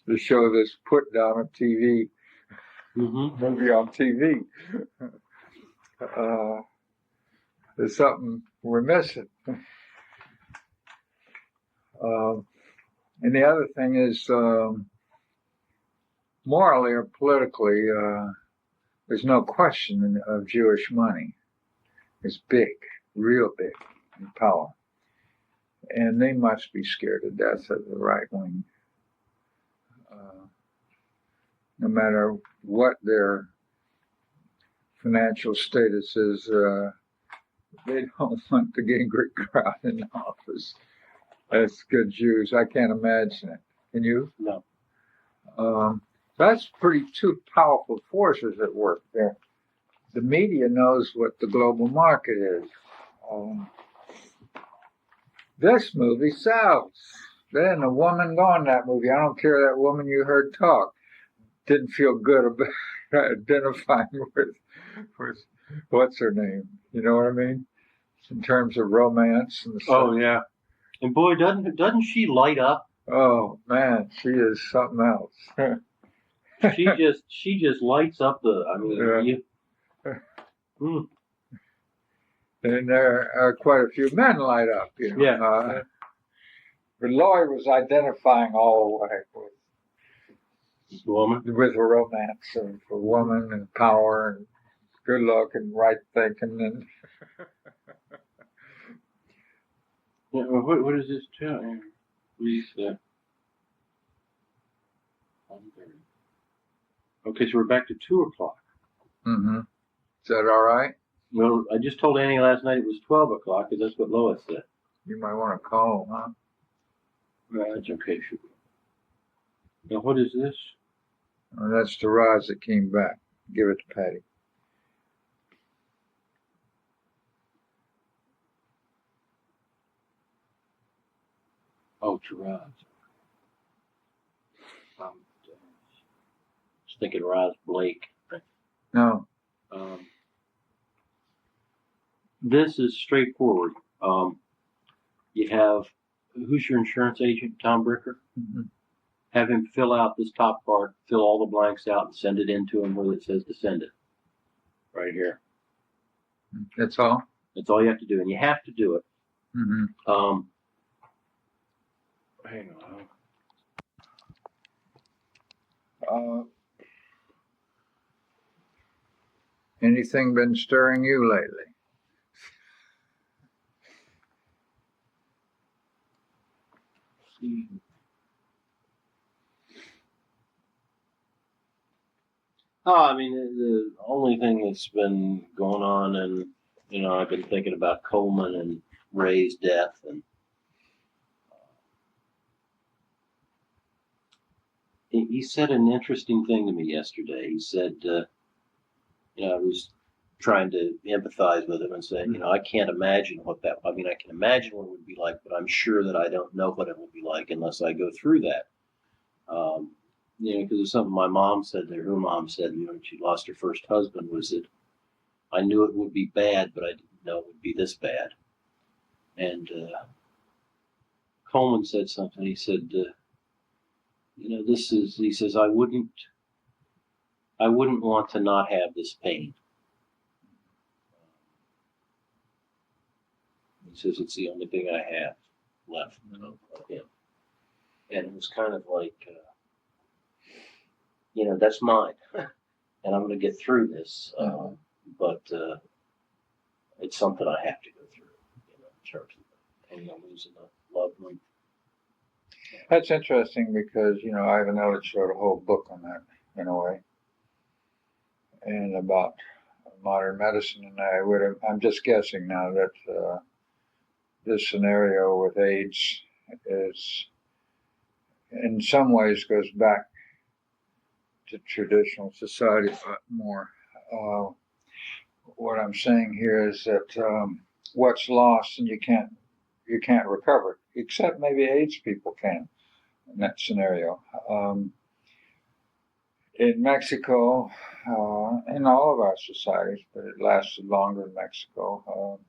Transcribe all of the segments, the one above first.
to show this put down of TV, movie on TV. There's something we're missing. And the other thing is, morally or politically, there's no question of Jewish money. It's big, real big in power. And they must be scared to death of the right wing. No matter what their financial status is, they don't want the angry crowd in office. That's good Jews. I can't imagine it. Can you? No. That's pretty two powerful forces at work there. The media knows what the global market is. This movie sells. Then a woman going that movie, I don't care that woman you heard talk, didn't feel good about identifying with what's her name? You know what I mean? In terms of romance and stuff. Oh yeah. And boy, doesn't she light up? Oh man, she is something else. she just lights up the. I mean, And there are quite a few men light up. You know. Yeah. But Lloyd was identifying all the way with a romance of a woman and power and good luck and right thinking and. What is this time? Please. Okay, so we're back to 2:00. Mm-hmm. Is that all right? Well, I just told Annie last night it was 12:00 because that's what Lois said. You might want to call him, huh? That's okay. Sure. Now, what is this? Oh, that's the rods that came back. Give it to Patty. Oh, Shiraz. I was thinking Roz Blake. No. This is straightforward. You have, who's your insurance agent? Tom Bricker? Mm-hmm. Have him fill out this top part, fill all the blanks out, and send it in to him where it says to send it. Right here. That's all? That's all you have to do, and you have to do it. Mm-hmm. Hang on. Anything been stirring you lately? I mean, the only thing that's been going on, and I've been thinking about Coleman and Ray's death, and he said an interesting thing to me yesterday. He said, I was trying to empathize with him and say, I can't imagine I can imagine what it would be like, but I'm sure that I don't know what it will be like unless I go through that. Because it's something my mom said there, her mom said, when she lost her first husband, was that I knew it would be bad, but I didn't know it would be this bad. And Coleman said something. He said, he says, I wouldn't want to not have this pain. He says, it's the only thing I have left of him. And it was kind of like, that's mine. And I'm going to get through this. But it's something I have to go through, in terms of losing a loved one. That's interesting because, Ivan Illich wrote a whole book on that, in a way. And about modern medicine. And I'm just guessing now that this scenario with AIDS is, in some ways, goes back to traditional society, but more. What I'm saying here is that what's lost and you can't recover it, except maybe AIDS people can in that scenario. In Mexico, in all of our societies, but it lasted longer in Mexico,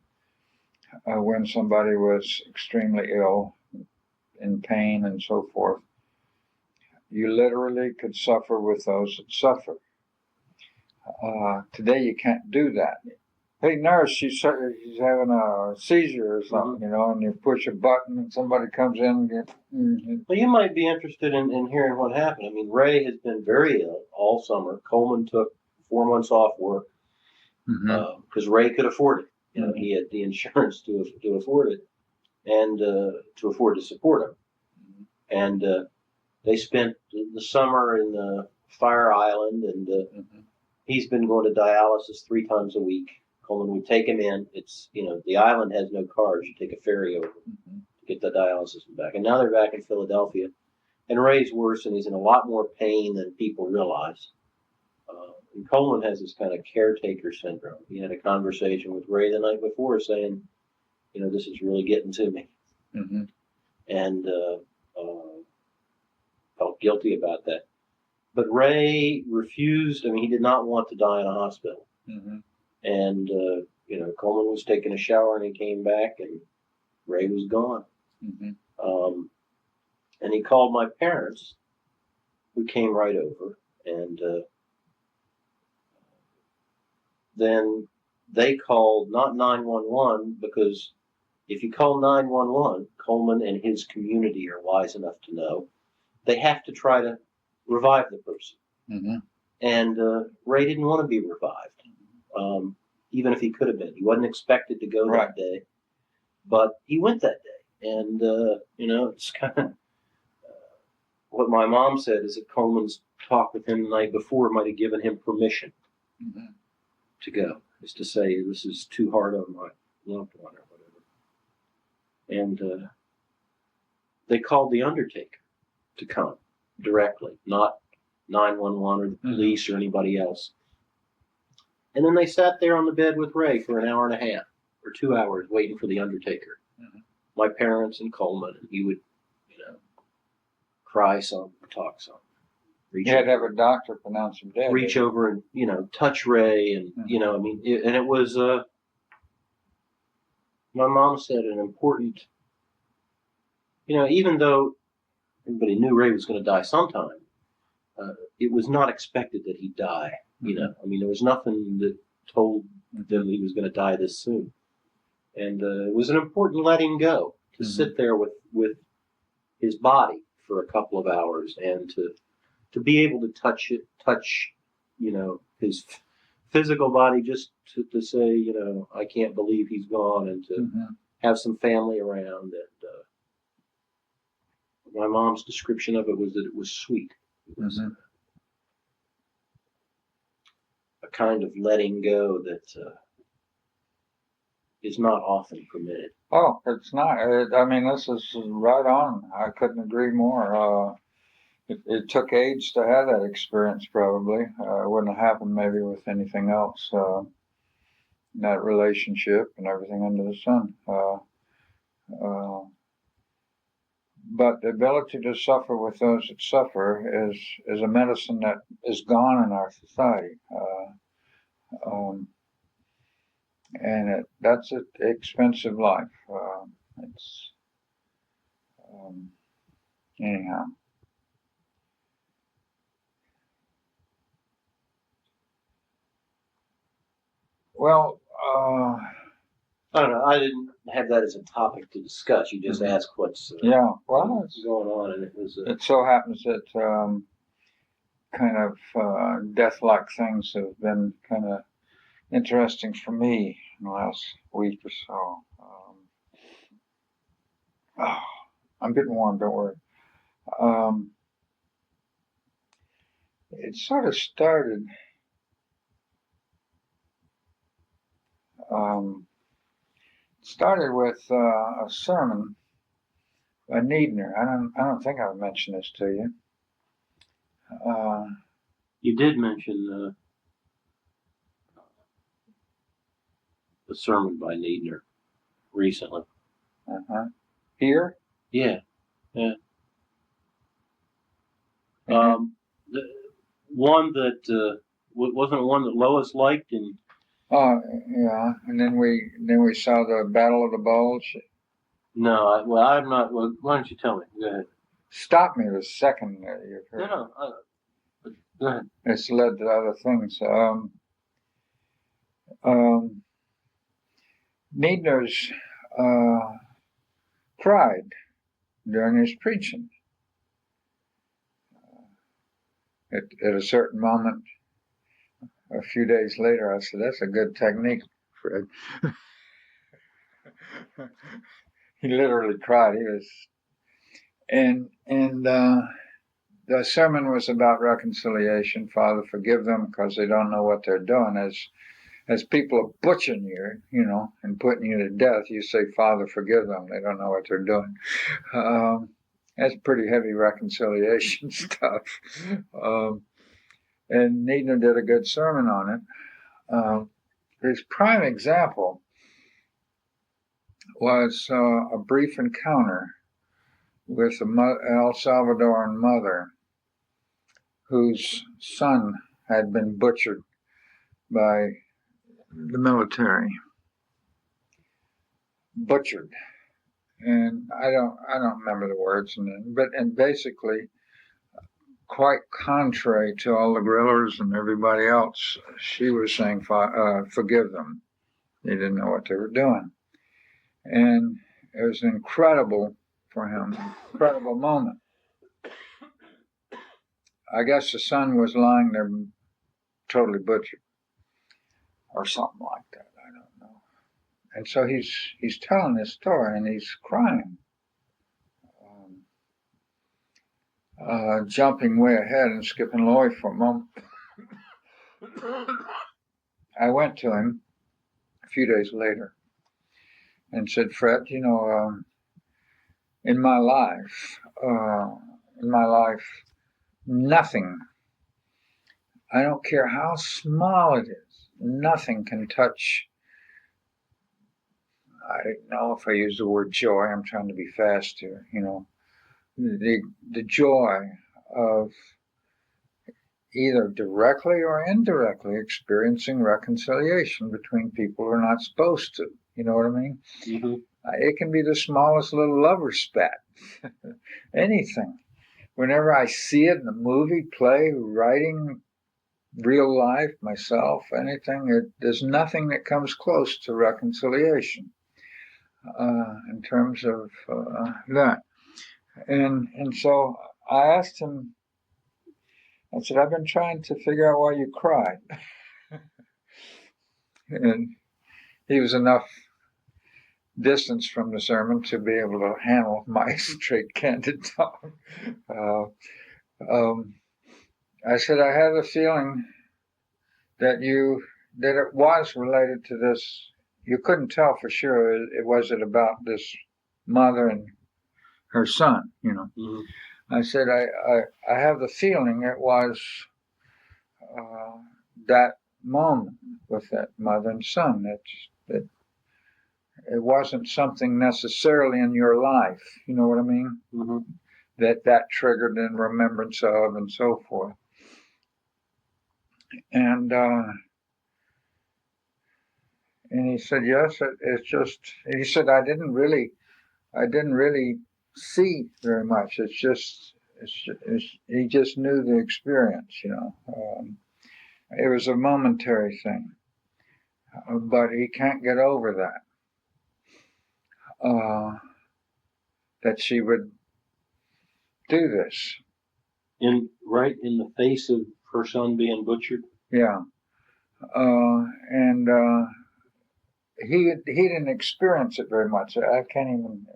when somebody was extremely ill, in pain and so forth, You literally could suffer with those that suffer. Today you can't do that. Hey, nurse, she's having a seizure or something, and you push a button and somebody comes in and gets. Well, you might be interested in hearing what happened. I mean, Ray has been very ill all summer. Coleman took 4 months off work because Ray could afford it. He had the insurance to afford it and to afford to support him. And they spent the summer in Fire Island, and he's been going to dialysis 3 times a week. Coleman would take him in. It's, the island has no cars. You take a ferry over to get the dialysis back. And now they're back in Philadelphia. And Ray's worse, and he's in a lot more pain than people realize. And Coleman has this kind of caretaker syndrome. He had a conversation with Ray the night before saying, this is really getting to me. And felt guilty about that. But Ray refused. I mean, he did not want to die in a hospital. And, Coleman was taking a shower and he came back and Ray was gone. And he called my parents, who came right over. And then they called not 911, because if you call 911, Coleman and his community are wise enough to know they have to try to revive the person. And Ray didn't want to be revived, even if he could have been. He wasn't expected to go that day, but he went that day. And, it's kind of what my mom said is that Coleman's talk with him the night before might have given him permission to go, is to say, this is too hard on my loved one or whatever. And they called the undertaker to come directly, not 911 or the police or anybody else. And then they sat there on the bed with Ray for an hour and a half or 2 hours waiting for the undertaker. My parents and Coleman, and he would, cry some, talk some. You had to have a doctor pronounce him dead. Reach over and, touch Ray, and, it was, my mom said, an important, even though everybody knew Ray was going to die sometime, it was not expected that he'd die. There was nothing that told them he was going to die this soon. And it was an important letting go to sit there with his body for a couple of hours and to be able to touch his physical body, just to say, I can't believe he's gone, and to have some family around. And my mom's description of it was that it was sweet. It was a kind of letting go that is not often permitted. Oh, it's not. This is right on. I couldn't agree more. It took age to have that experience, probably. It wouldn't have happened maybe with anything else. That relationship and everything under the sun. But the ability to suffer with those that suffer is a medicine that is gone in our society. And that's an expensive life. Anyhow. Well, I don't know. I didn't have that as a topic to discuss. You just asked what's going on, and it so happens that kind of death-like things have been kind of interesting for me in the last week or so. I'm getting warm, don't worry. It sort of started with a sermon by Niedner. I don't think I've mentioned this to you. You did mention the sermon by Niedner recently. Here? Yeah. The one that wasn't one that Lois liked, and oh yeah, and then we saw the Battle of the Bulge. No, I'm not. Well, why don't you tell me? Go ahead. stop me the second you've heard. No, go ahead. It's led to other things. Nieder's cried during his preaching. At a certain moment, a few days later, I said, "That's a good technique, Fred." He literally cried. He was, and the sermon was about reconciliation. Father, forgive them because they don't know what they're doing. As people are butchering you, and putting you to death, you say, Father, forgive them. They don't know what they're doing. That's pretty heavy reconciliation stuff. And Needham did a good sermon on it. His prime example was a brief encounter with a El Salvadoran mother whose son had been butchered by the military. Butchered. And I don't remember the words, and basically, quite contrary to all the grillers and everybody else, she was saying, forgive them. They didn't know what they were doing. And it was incredible for him, incredible moment. I guess the son was lying there totally butchered or something like that. I don't know. And so he's telling this story and he's crying. Jumping way ahead and skipping Lloyd for a moment. I went to him a few days later and said, Fred, in my life, nothing, I don't care how small it is, nothing can touch, I don't know if I use the word joy, I'm trying to be fast here, the joy of either directly or indirectly experiencing reconciliation between people who are not supposed to. You know what I mean? Mm-hmm. It can be the smallest little lover spat. Anything. Whenever I see it in a movie, play, writing, real life, myself, anything, there's nothing that comes close to reconciliation in terms of that. And so I asked him, I said, I've been trying to figure out why you cried. And he was enough distance from the sermon to be able to handle my straight, candid talk. I said, I have a feeling that it was related to this. You couldn't tell for sure. It wasn't about this mother and her son, Mm-hmm. I said, I have the feeling it was that moment with that mother and son. That it wasn't something necessarily in your life. You know what I mean? Mm-hmm. That triggered in remembrance of and so forth. And he said, yes, it's just, he said, I didn't really see very much. He just knew the experience, it was a momentary thing, but he can't get over that, that she would do this. Right in the face of her son being butchered? Yeah. And he didn't experience it very much. I don't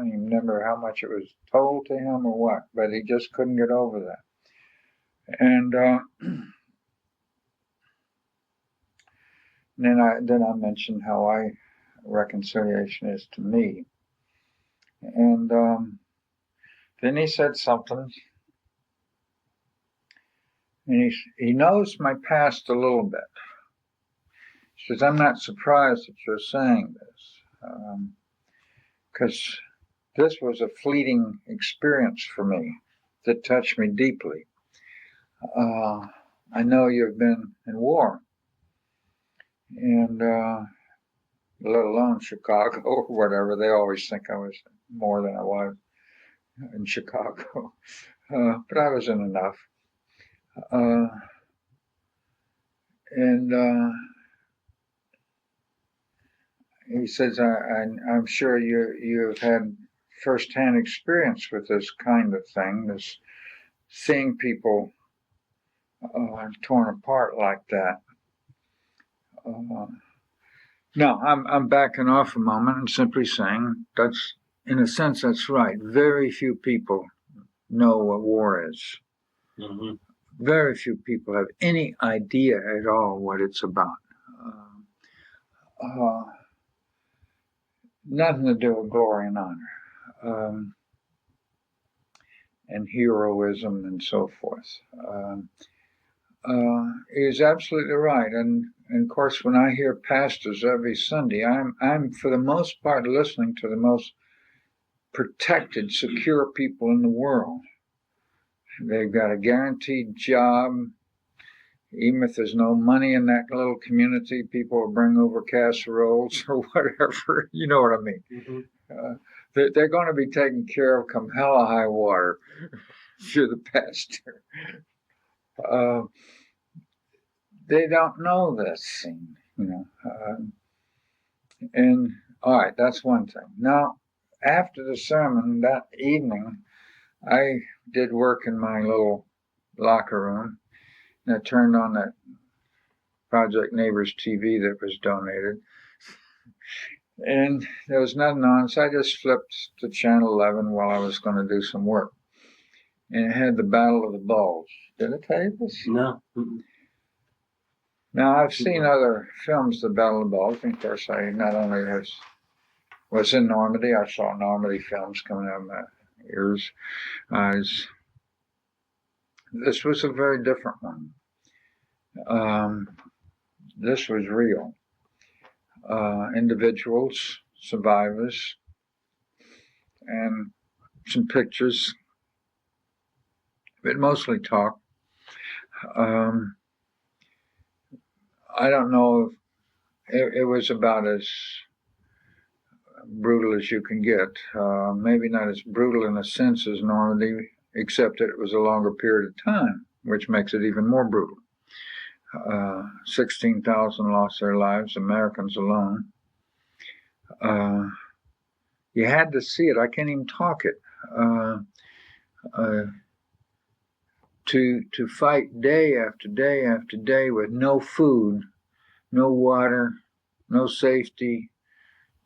even remember how much it was told to him or what, but he just couldn't get over that. And then I mentioned how reconciliation is to me. And then he said something, and he knows my past a little bit. He says, I'm not surprised that you're saying this, because this was a fleeting experience for me that touched me deeply. I know you've been in war, and let alone Chicago or whatever. They always think I was more than I was. in Chicago, but I was in enough. Uh, and he says, I'm sure you've had firsthand experience with this kind of thing, this seeing people torn apart like that. No, I'm backing off a moment and simply saying that's, in a sense, that's right. Very few people know what war is. Mm-hmm. Very few people have any idea at all what it's about. Nothing to do with glory and honor, and heroism and so forth. Is absolutely right, and of course, when I hear pastors every Sunday, I'm for the most part listening to the most protected, secure people in the world. They've got a guaranteed job. Even if there's no money in that little community, people will bring over casseroles or whatever. You know what I mean? Mm-hmm. They're going to be taken care of come hell or high water if you're the pastor. They don't know this scene, you know. And all right, that's one thing. Now, after the sermon that evening, I did work in my little locker room, and I turned on that Project Neighbors TV that was donated, and there was nothing on, so I just flipped to channel 11 while I was going to do some work, and it had the Battle of the Bulge. Did I tell you this? No. Mm-hmm. Now, I've seen other films, The Battle of the Bulge, and of course, I not only was in Normandy, I saw Normandy films coming out of my ears, eyes. This was a very different one. This was real. Individuals, survivors, and some pictures, but mostly talk. I don't know if it was about as brutal as you can get. Maybe not as brutal in a sense as Normandy, except that it was a longer period of time, which makes it even more brutal. 16,000 lost their lives, Americans alone. You had to see it. I can't even talk it. To fight day after day after day with no food, no water, no safety,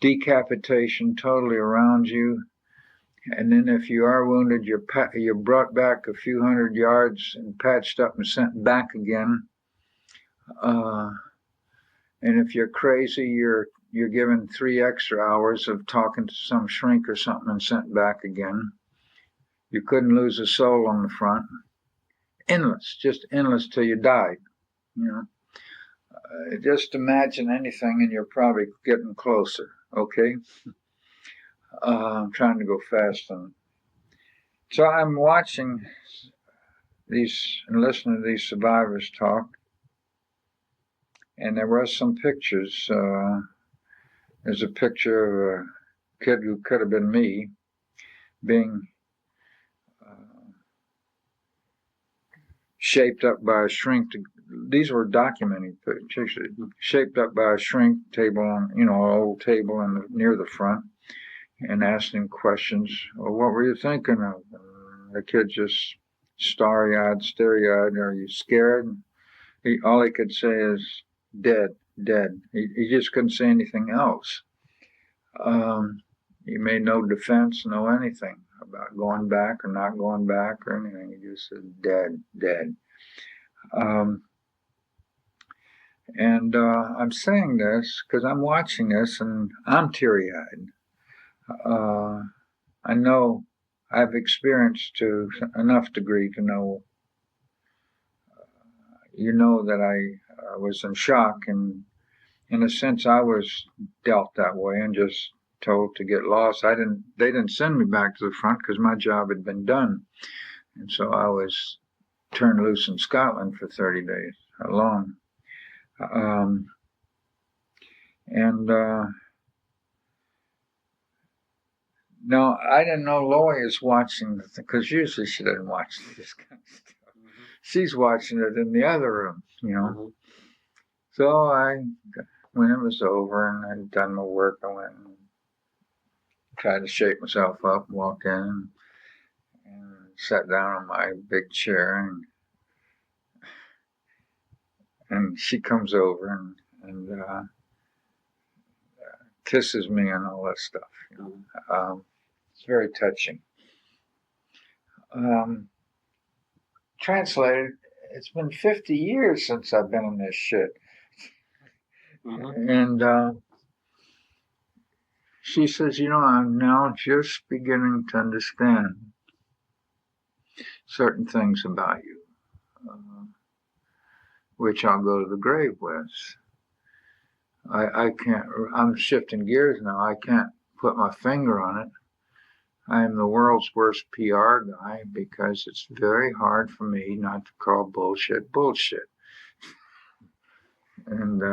decapitation totally around you, and then if you are wounded, you're brought back a few hundred yards and patched up and sent back again. And if you're crazy, you're given 3 extra hours of talking to some shrink or something and sent back again. You couldn't lose a soul on the front. Endless, just endless till you died. You know, just imagine anything, and you're probably getting closer. Okay, I'm trying to go fast, and so I'm watching these and listening to these survivors talk, and there were some pictures. There's a picture of a kid who could have been me being shaped up by a shrink. These were documenting pictures, shaped up by a shrink table on, an old table near the front, and asking questions. Well, what were you thinking of? And the kid just starry-eyed, starry-eyed. Are you scared? All he could say is dead, dead. He just couldn't say anything else. He made no defense, no anything about going back or not going back or anything. He just said dead, dead. And I'm saying this because I'm watching this and I'm teary-eyed. I know I've experienced to enough degree to know, that I was in shock, and in a sense I was dealt that way and just told to get lost. They didn't send me back to the front because my job had been done, and so I was turned loose in Scotland for 30 days alone. No, I didn't know Lori is watching the thing, because usually she doesn't watch this kind of stuff. She's watching it in the other room, you know. Mhm. So when it was over and I'd done my work, I went and tried to shake myself up, walked in, and sat down on my big chair, and she comes over and kisses me and all that stuff. You know. It's very touching. Translated, it's been 50 years since I've been in this shit. Mhm. And she says, you know, I'm now just beginning to understand certain things about you, which I'll go to the grave with. I can't, I'm shifting gears now. I can't put my finger on it. I am the world's worst PR guy because it's very hard for me not to call bullshit bullshit. And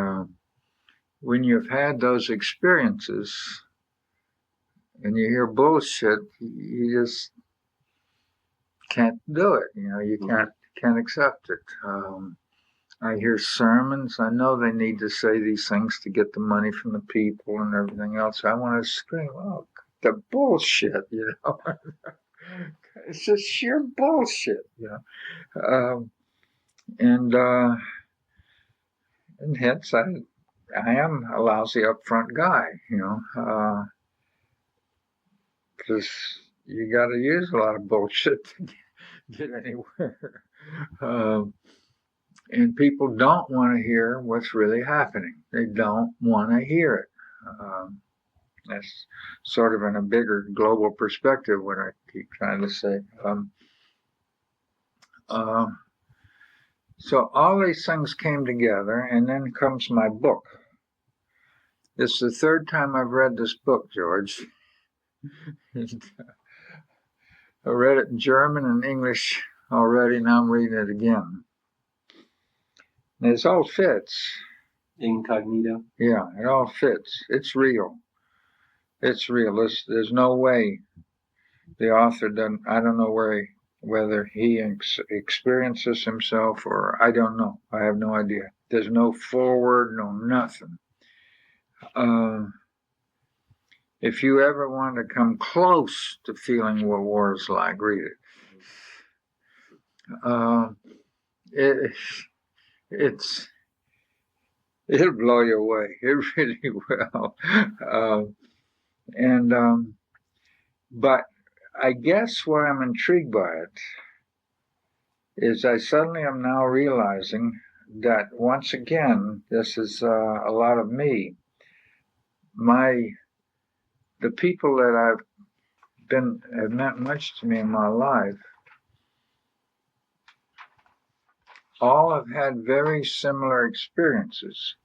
when you've had those experiences and you hear bullshit, you just can't do it. You know, you can't accept it. I hear sermons. I know they need to say these things to get the money from the people and everything else. I want to scream, oh, the bullshit, you know. It's just sheer bullshit, you know. And hence I am a lousy upfront guy, you know, because you got to use a lot of bullshit to get anywhere. And people don't want to hear what's really happening. They don't want to hear it. That's sort of in a bigger global perspective what I keep trying to say. So all these things came together, and then comes my book. It's the third time I've read this book, George. I read it in German and English already, now I'm reading it again. And it all fits. Incognito. Yeah, it all fits. It's real. It's real. There's no way the author doesn't. I don't know whether he experiences himself or I don't know. I have no idea. There's no foreword, no nothing. If you ever want to come close to feeling what war is like, read it. It'll blow you away. It really will. But I guess why I'm intrigued by it is I suddenly am now realizing that once again, this is a lot of me. The people that have meant much to me in my life, all have had very similar experiences.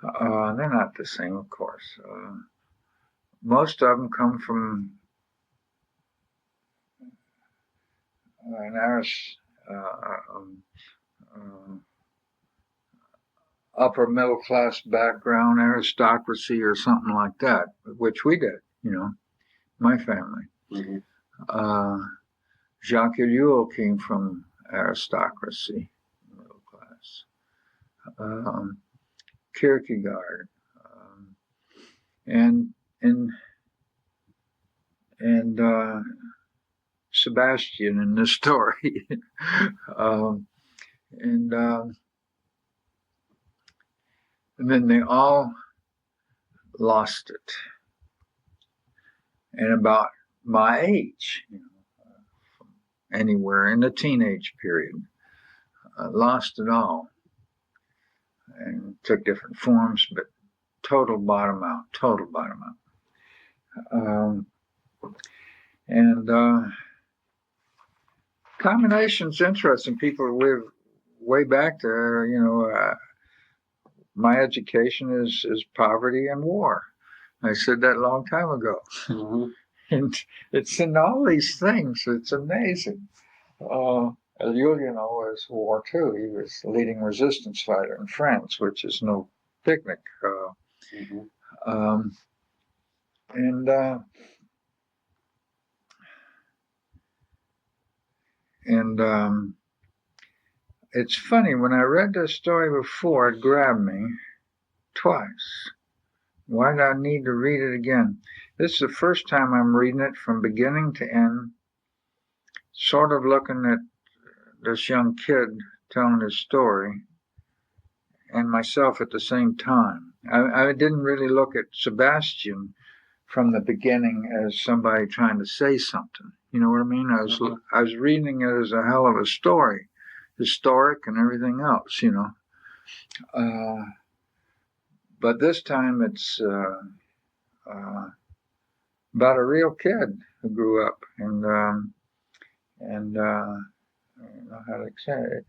They're not the same, of course. Most of them come from an upper middle class background, aristocracy, or something like that, which we did, you know, my family. Mm-hmm. Jacques Ellul came from aristocracy, middle class. Kierkegaard, and Sebastian in this story, and then they all lost it. And about my age, you know, anywhere in the teenage period, lost it all, and took different forms, but total bottom out. And combination's interesting. People live way back there, you know. My education is poverty and war. I said that a long time ago. Mm-hmm. And it's in all these things. It's amazing. Julian was war too. He was leading resistance fighter in France, which is no picnic. Mm-hmm. And And it's funny, when I read this story before, it grabbed me twice. Why did I need to read it again? This is the first time I'm reading it from beginning to end, sort of looking at this young kid telling his story and myself at the same time. I didn't really look at Sebastian from the beginning as somebody trying to say something. You know what I mean? I was reading it as a hell of a story, historic and everything else, you know. But this time it's about a real kid who grew up, and I don't know how to say it.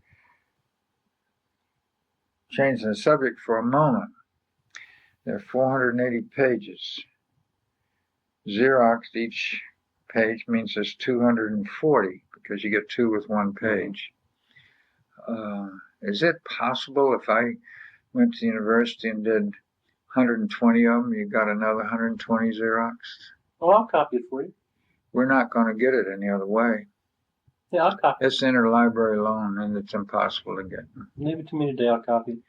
Changing the subject for a moment. There are 480 pages. Xeroxed each page means there's 240 because you get two with one page. Is it possible if I went to the university and did 120 of them, you got another 120 Xeroxed? Oh, I'll copy it for you. We're not going to get it any other way. Yeah, I'll copy it. It's interlibrary loan, and it's impossible to get. Leave it to me today. I'll copy it.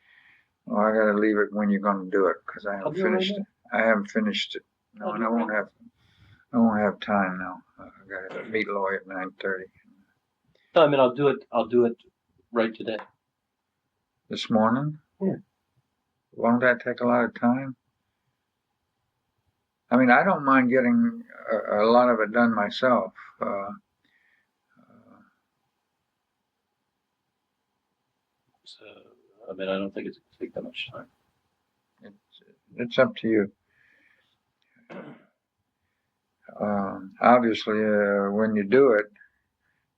Well, I got to leave it when you're going to do it because I haven't finished it. I haven't finished it. No, and I won't have time now. I got to meet Lloyd at 9:30. No, I mean I'll do it right today. This morning? Yeah. Won't that take a lot of time? I mean, I don't mind getting a lot of it done myself. So, I mean, I don't think it's going to take that much time. It's up to you. Obviously, when you do it,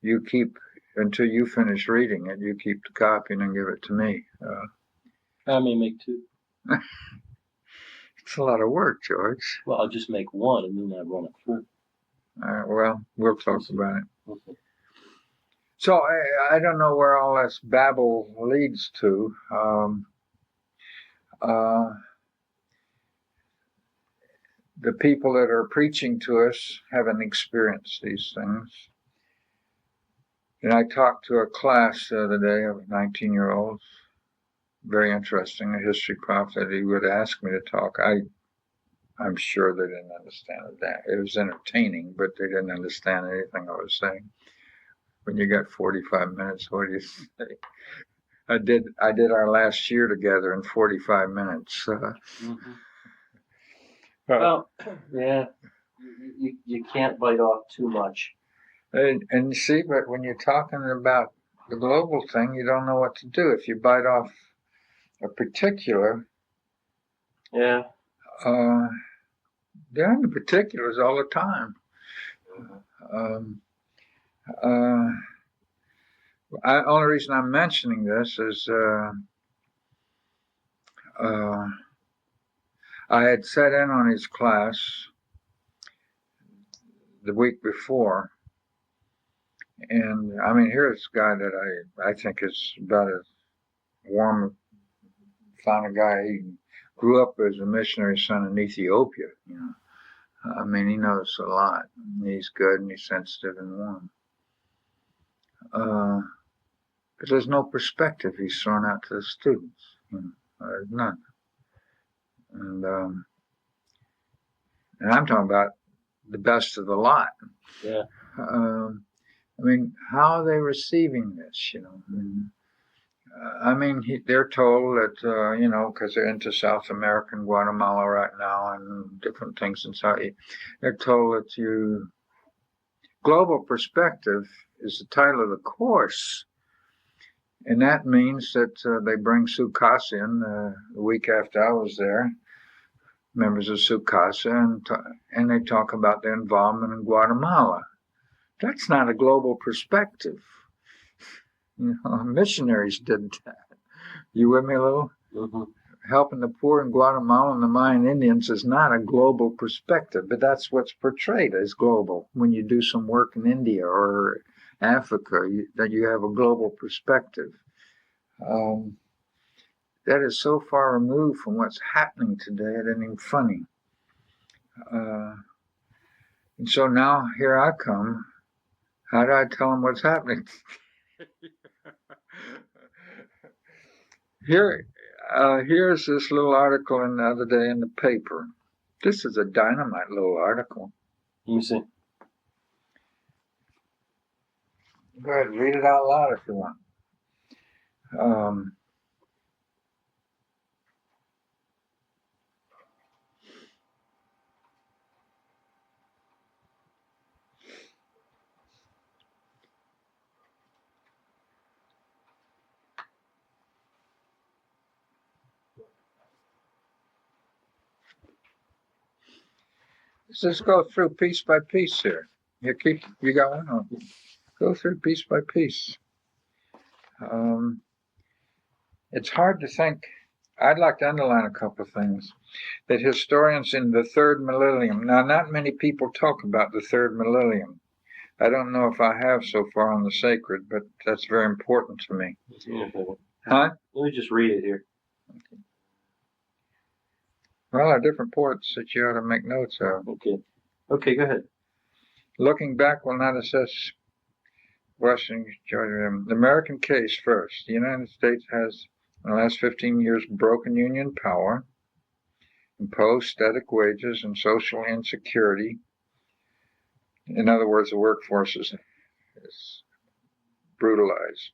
you keep, until you finish reading it, you keep the copy and then give it to me. I may make two. It's a lot of work, George. Well, I'll just make one and then I run it through. Well, we'll talk about it. Okay. So I don't know where all this babble leads to. The people that are preaching to us haven't experienced these things. And I talked to a class the other day of 19-year-olds. Very interesting, a history prof that he would ask me to talk. I'm sure they didn't understand that. It was entertaining, but they didn't understand anything I was saying. When you got 45 minutes, what do you say? I did our last year together in 45 minutes. Well, yeah, you can't bite off too much. And see, but when you're talking about the global thing, you don't know what to do. If you bite off a particular, Yeah. They're in the particulars all the time. Only reason I'm mentioning this is I had sat in on his class the week before, and I mean, here's a guy that I think is about as warm, found a guy. He grew up as a missionary son in Ethiopia. You know, I mean, he knows a lot. He's good and he's sensitive and warm. But there's no perspective he's thrown out to the students. You know, there's none. And I'm talking about the best of the lot. Yeah. I mean, how are they receiving this? You know, they're told that you know, because they're into South America and Guatemala right now and different things inside. They're told that global perspective is the title of the course. And that means that they bring Sukasa in the week after I was there, members of Sukasa, and they talk about their involvement in Guatemala. That's not a global perspective. You know, missionaries did that. You with me, Lou? Mm-hmm. Helping the poor in Guatemala and the Mayan Indians is not a global perspective, but that's what's portrayed as global. When you do some work in India or Africa, that you have a global perspective. That is so far removed from what's happening today, it isn't even funny. And so now here I come, How do I tell them what's happening? Here's this little article in the other day in the paper. This is a dynamite little article. Let me see. Go ahead, read it out loud if you want. Let's just go through piece by piece here. You got one? Oh, go through piece by piece. It's hard to think. I'd like to underline a couple of things. That historians in the third millennium, now not many people talk about the third millennium. I don't know if I have so far on the sacred, but that's very important to me. Huh? Let me just read it here. Well, there are different ports that you ought to make notes of. Okay, go ahead. Looking back will not assess Western Georgia. The American case first. The United States has, in the last 15 years, broken union power, imposed static wages and social insecurity. In other words, the workforce is brutalized.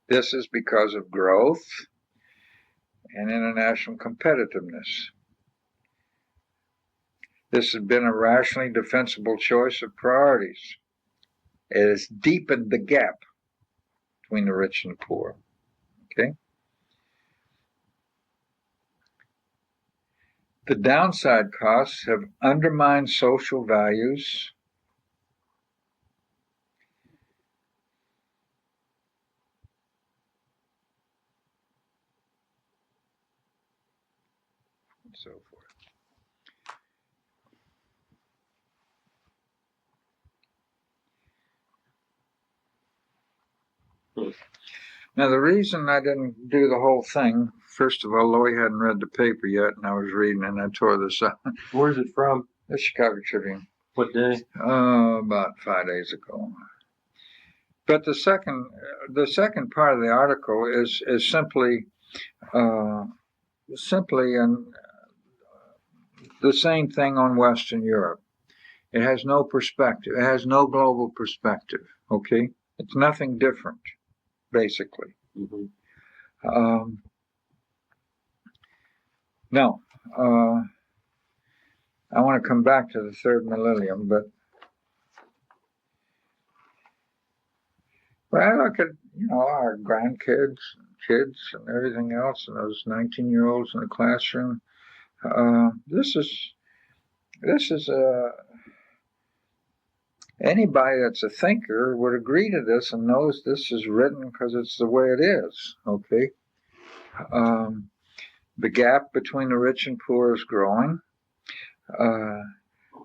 This is because of growth and international competitiveness. This has been a rationally defensible choice of priorities. It has deepened the gap between the rich and the poor. Okay? The downside costs have undermined social values, and so forth. Now, the reason I didn't do the whole thing, first of all, Loie hadn't read the paper yet, and I was reading, and I tore this out. Where's it from? The Chicago Tribune. What day? About 5 days ago. But the second part of the article is simply the same thing on Western Europe. It has no perspective. It has no global perspective. Okay, it's nothing different, basically. Mm-hmm. No, I want to come back to the third millennium, but when I look at our grandkids, kids, and everything else, and those 19-year-olds in the classroom, this is anybody that's a thinker would agree to this and knows this is written because it's the way it is. Okay, the gap between the rich and poor is growing.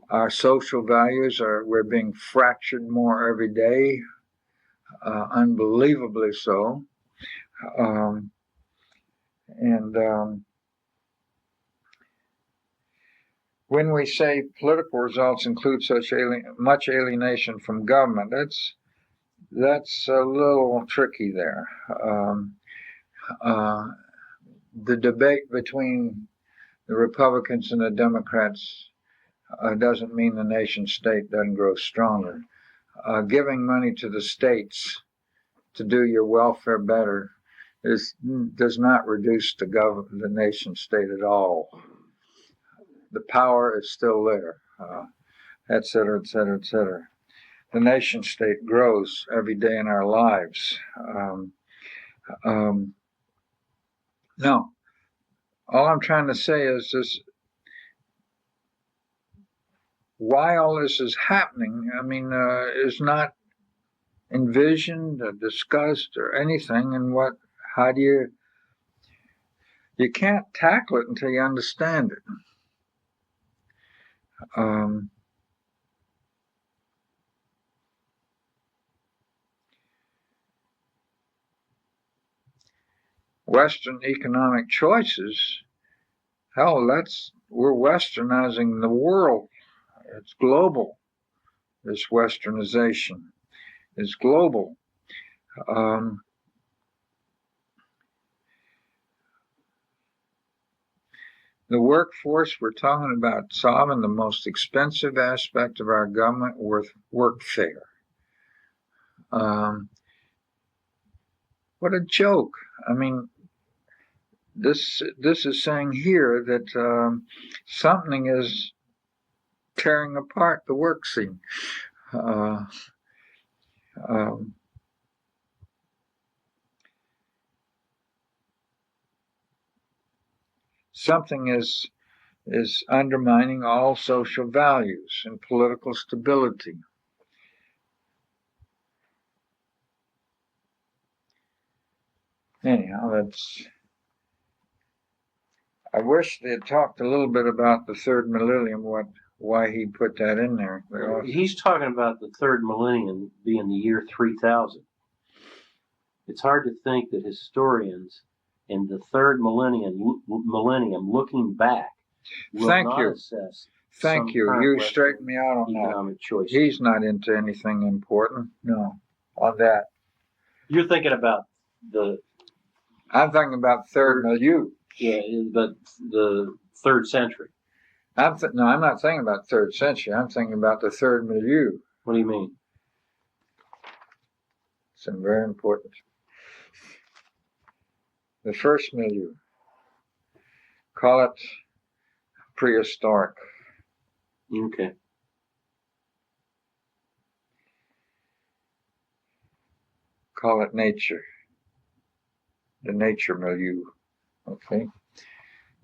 Our social values we're being fractured more every day, unbelievably so. When we say political results include such much alienation from government, that's a little tricky there. The debate between the Republicans and the Democrats doesn't mean the nation state doesn't grow stronger. Giving money to the states to do your welfare better does not reduce the nation state at all. The power is still there, et cetera, et cetera, et cetera. The nation state grows every day in our lives. No, all I'm trying to say is this: why all this is happening, is not envisioned or discussed or anything. And how do you can't tackle it until you understand it. Western economic choices, hell, we're westernizing the world. It's global. This westernization is global. The workforce, we're talking about solving the most expensive aspect of our government workfare. What a joke. I mean, this is saying here that something is tearing apart the work scene. Something is undermining all social values and political stability. Anyhow, I wish they had talked a little bit about the third millennium, why he put that in there. He's talking about the third millennium being the year 3000. It's hard to think that historians in the third millennium looking back, will not assess. Thank you. You straightened me out on that. Choices. He's not into anything important. No, on that. You're thinking about I'm thinking about third milieu. Yeah, but the 3rd century. No, I'm not thinking about 3rd century. I'm thinking about the third milieu. What do you mean? It's very important. The first milieu. Call it prehistoric. Okay. Call it nature. The nature milieu. Okay.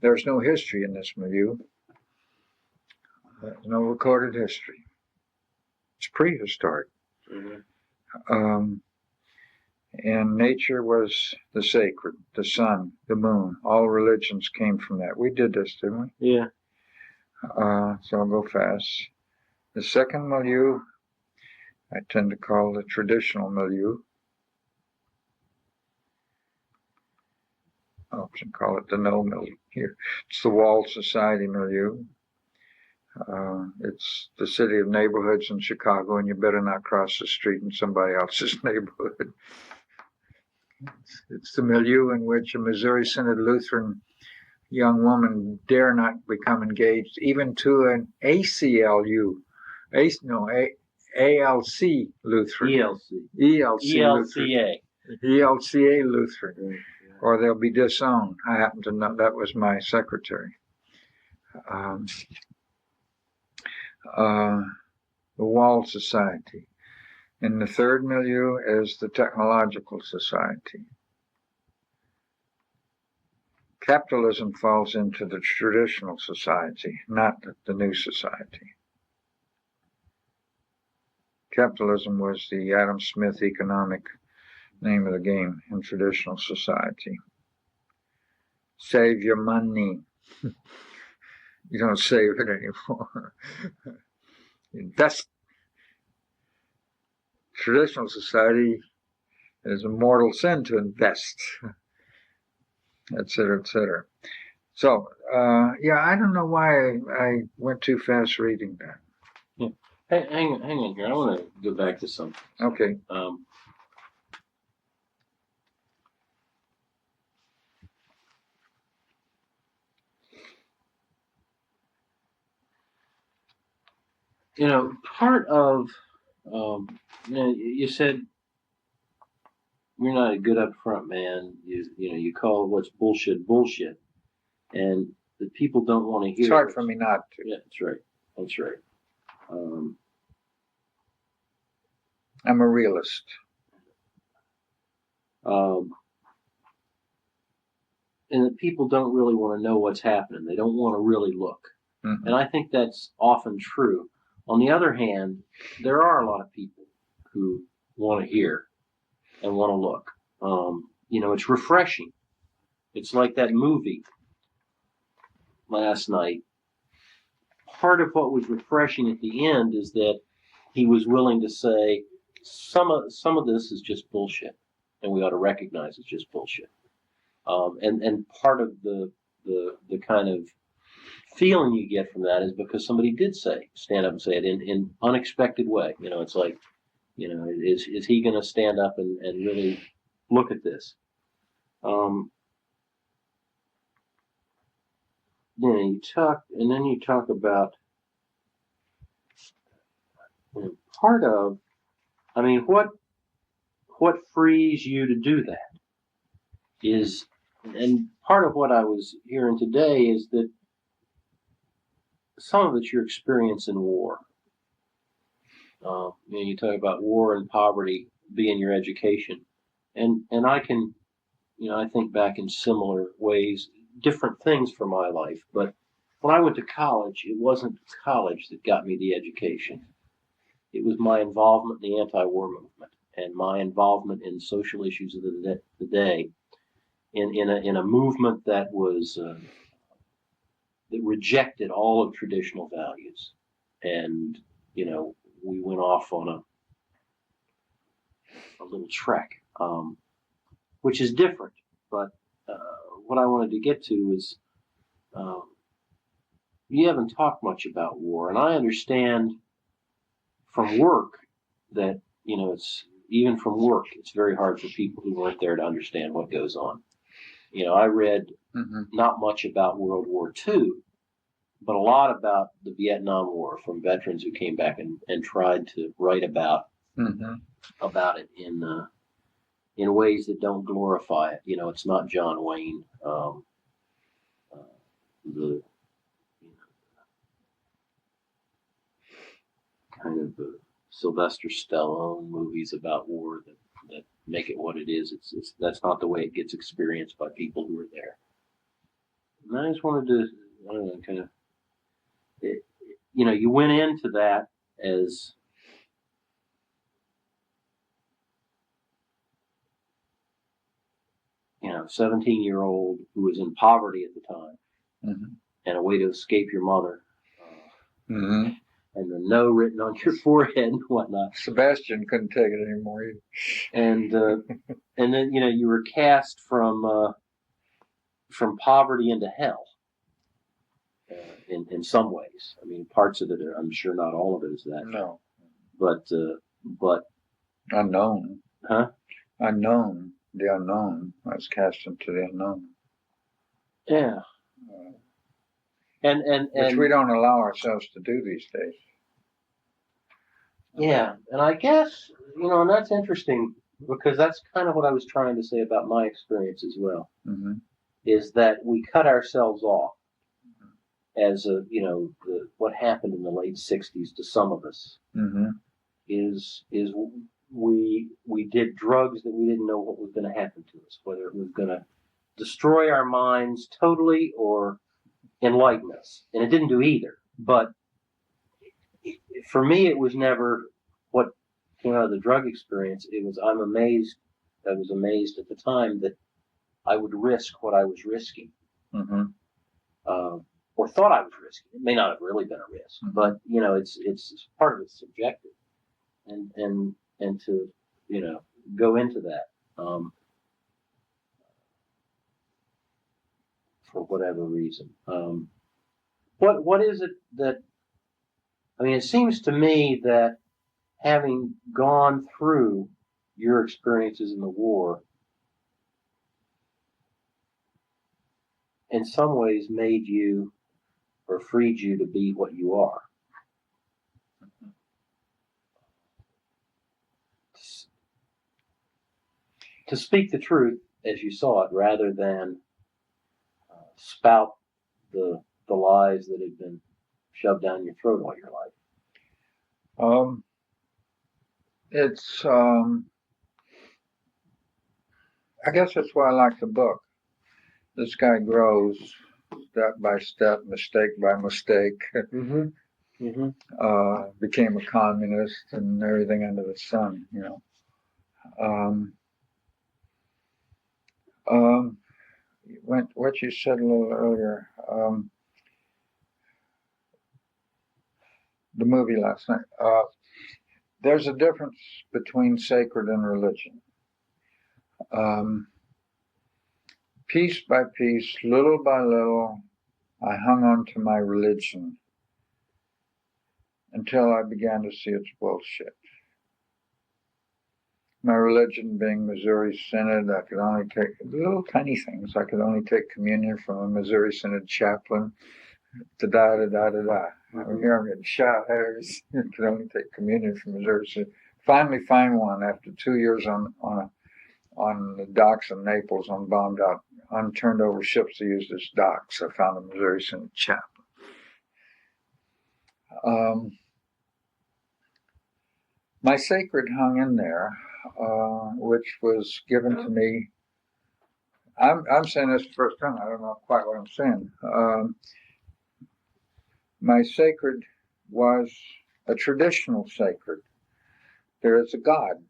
There's no history in this milieu. There's no recorded history. It's prehistoric. Mm-hmm. And nature was the sacred, the sun, the moon. All religions came from that. We did this, didn't we? Yeah. So I'll go fast. The second milieu, I tend to call the traditional milieu. I often call it the no milieu here. It's the Walt Society milieu. It's the city of neighborhoods in Chicago, and you better not cross the street in somebody else's neighborhood. It's the milieu in which a Missouri Synod Lutheran young woman dare not become engaged even to an ALC Lutheran. ELCA Lutheran. Or they'll be disowned. I happen to know that was my secretary. The Wall Society. And the third milieu is the Technological Society. Capitalism falls into the traditional society, not the new society. Capitalism was the Adam Smith economic name of the game in traditional society. Save your money. You don't save it anymore. Invest. Traditional society is a mortal sin to invest, etc., etc. So, I don't know why I went too fast reading that. Yeah. Hey, hang on here. I want to go back to something. Okay. Part of, you said you're not a good upfront man. You call what's bullshit, and the people don't want to hear. It's hard for me not to. Yeah, that's right. I'm a realist. And the people don't really want to know what's happening. They don't want to really look. Mm-hmm. And I think that's often true. On the other hand, there are a lot of people who want to hear and want to look. It's refreshing. It's like that movie last night. Part of what was refreshing at the end is that he was willing to say some of this is just bullshit, and we ought to recognize it's just bullshit. And part of the kind of feeling you get from that is because somebody did stand up and say it in unexpected way. It's like, is he going to stand up and really look at this? Then you talk about part of, what frees you to do that is, and part of what I was hearing today is that some of it's your experience in war. You talk about war and poverty being your education, and I can, I think back in similar ways, different things for my life. But when I went to college, it wasn't college that got me the education. It was my involvement in the anti-war movement and my involvement in social issues of the day, in a movement that was that rejected all of traditional values. And we went off on a little trek, which is different. But what I wanted to get to is, you haven't talked much about war, and I understand from work that it's even from work, it's very hard for people who weren't there to understand what goes on. I read not much about World War II, but a lot about the Vietnam War from veterans who came back and tried to write about it in ways that don't glorify it. It's not John Wayne, the kind of the Sylvester Stallone movies about war that make it what it is. It's that's not the way it gets experienced by people who are there. And I just wanted to, I don't know, kind of, you went into that as a 17-year-old who was in poverty at the time, and a way to escape your mother. And the no written on your forehead and whatnot. Sebastian couldn't take it anymore. And then you were cast from poverty into hell. In some ways, parts of it are, I'm sure not all of it is that. No. But unknown. Huh? Unknown. The unknown. I was cast into the unknown. Yeah. Which we don't allow ourselves to do these days. Yeah, and I guess, and that's interesting because that's kind of what I was trying to say about my experience as well, is that we cut ourselves off as what happened in the late 60s to some of us is we did drugs that we didn't know what was going to happen to us, whether it was going to destroy our minds totally or enlighten us. And it didn't do either. But for me, it was never what came out of the drug experience. I was amazed at the time that I would risk what I was risking. Or thought I was risking. It may not have really been a risk, but it's part of it's subjective. And to go into that for whatever reason. What is it that, it seems to me that having gone through your experiences in the war in some ways made you or freed you to be what you are. To speak the truth as you saw it rather than spout the lies that have been shoved down your throat all your life. It's I guess that's why I like the book. This guy grows step by step, mistake by mistake. Became a communist and everything under the sun, what you said a little earlier, the movie last night. There's a difference between sacred and religion. Piece by piece, little by little, I hung on to my religion until I began to see its bullshit. My religion being Missouri Synod, I could only take little tiny things. I could only take communion from a Missouri Synod chaplain. Da-da-da-da-da-da. Here I'm getting shot at. You could only take communion from Missouri Synod. Finally find one after 2 years on the docks in Naples on bombed out, unturned over ships that used as docks. I found a Missouri Synod chaplain. My sacred hung in there, which was given to me. I'm saying this the first time. I don't know quite what I'm saying. My sacred was a traditional sacred. There is a God.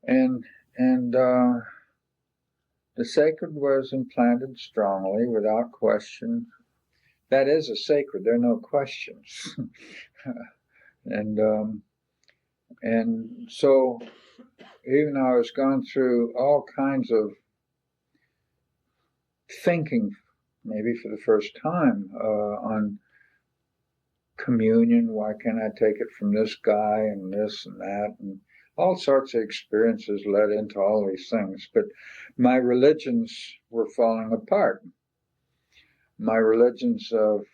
And the sacred was implanted strongly, without question. That is a sacred. There are no questions. and so, even though I was going through all kinds of thinking, maybe for the first time, on communion, why can't I take it from this guy and this and that, and all sorts of experiences led into all these things. But my religions were falling apart. My religions of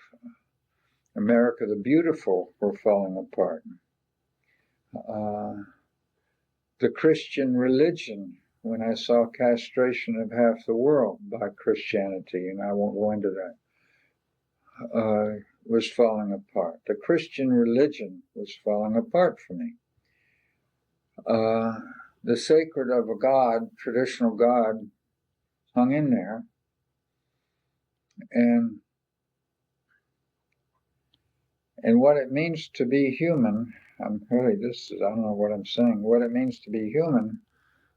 America the Beautiful were falling apart. The Christian religion, when I saw castration of half the world by Christianity, and I won't go into that, was falling apart. The Christian religion was falling apart for me. The sacred of a God, traditional God, hung in there. And what it means to be human, I don't know what I'm saying. What it means to be human,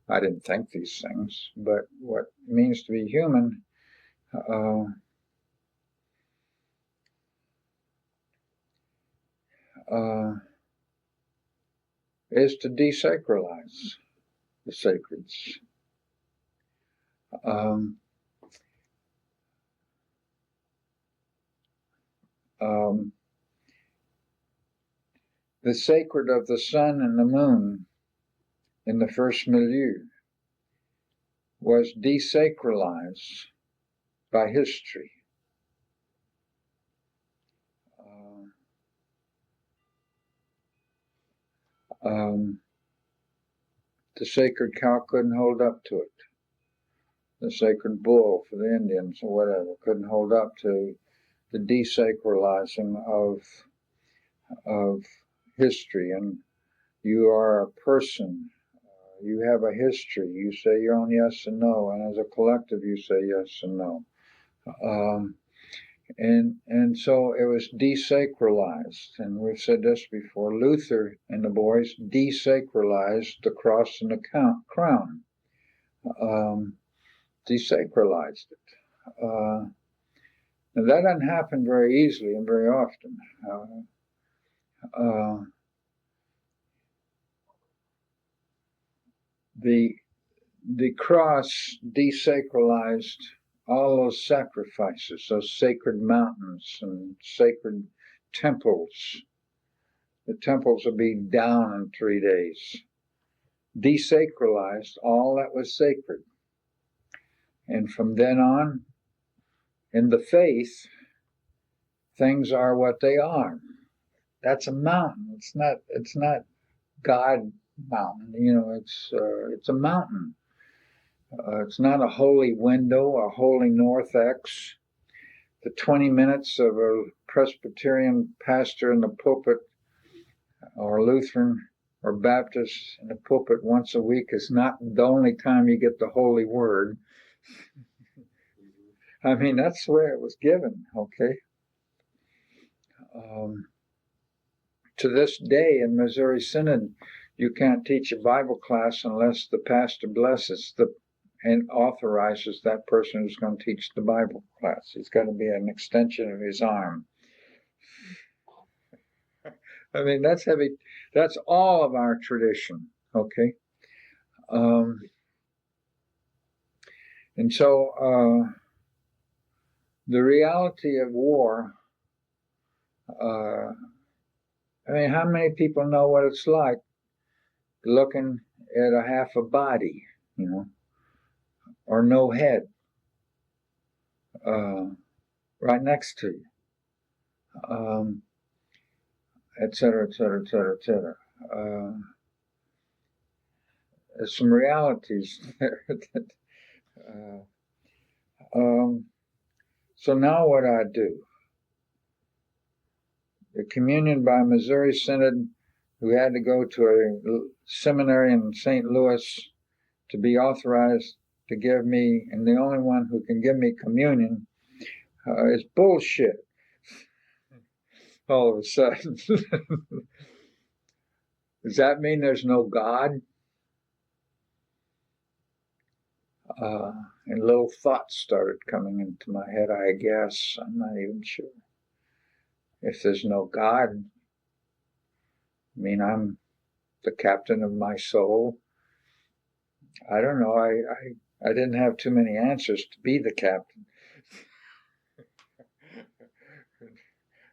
I didn't think these things, but what it means to be human is to de-sacralize the sacreds. The sacred of the sun and the moon in the first milieu was de-sacralized by history. The sacred cow couldn't hold up to it. The sacred bull for the Indians or whatever couldn't hold up to the de-sacralizing of history. And you are a person. You have a history. You say your own yes and no, and as a collective, you say yes and no. And so it was desacralized, and we've said this before. Luther and the boys desacralized the cross and the crown, desacralized it. Now that doesn't happen very easily and very often. The cross desacralized all those sacrifices, those sacred mountains and sacred temples. The temples will be down in 3 days. Desacralized all that was sacred. And from then on, in the faith, things are what they are. That's a mountain. It's not God mountain. It's a mountain. It's not a holy window, a holy north X. The 20 minutes of a Presbyterian pastor in the pulpit, or Lutheran or Baptist in the pulpit once a week is not the only time you get the holy word. I mean, that's the way it was given, okay? to this day in Missouri Synod, you can't teach a Bible class unless the pastor blesses and authorizes that person who's going to teach the Bible class. He's got to be an extension of his arm. I mean, that's heavy. That's all of our tradition, okay? And so the reality of war, I mean, how many people know what it's like looking at a half a body, or no head right next to you, et cetera, et cetera, et cetera, et cetera. There's some realities there. So now what I do? The communion by Missouri Synod, who had to go to a seminary in St. Louis to be authorized to give me, and the only one who can give me communion, is bullshit. All of a sudden. Does that mean there's no God? And little thoughts started coming into my head, I guess. I'm not even sure. If there's no God, I mean, I'm the captain of my soul. I don't know. I didn't have too many answers to be the captain.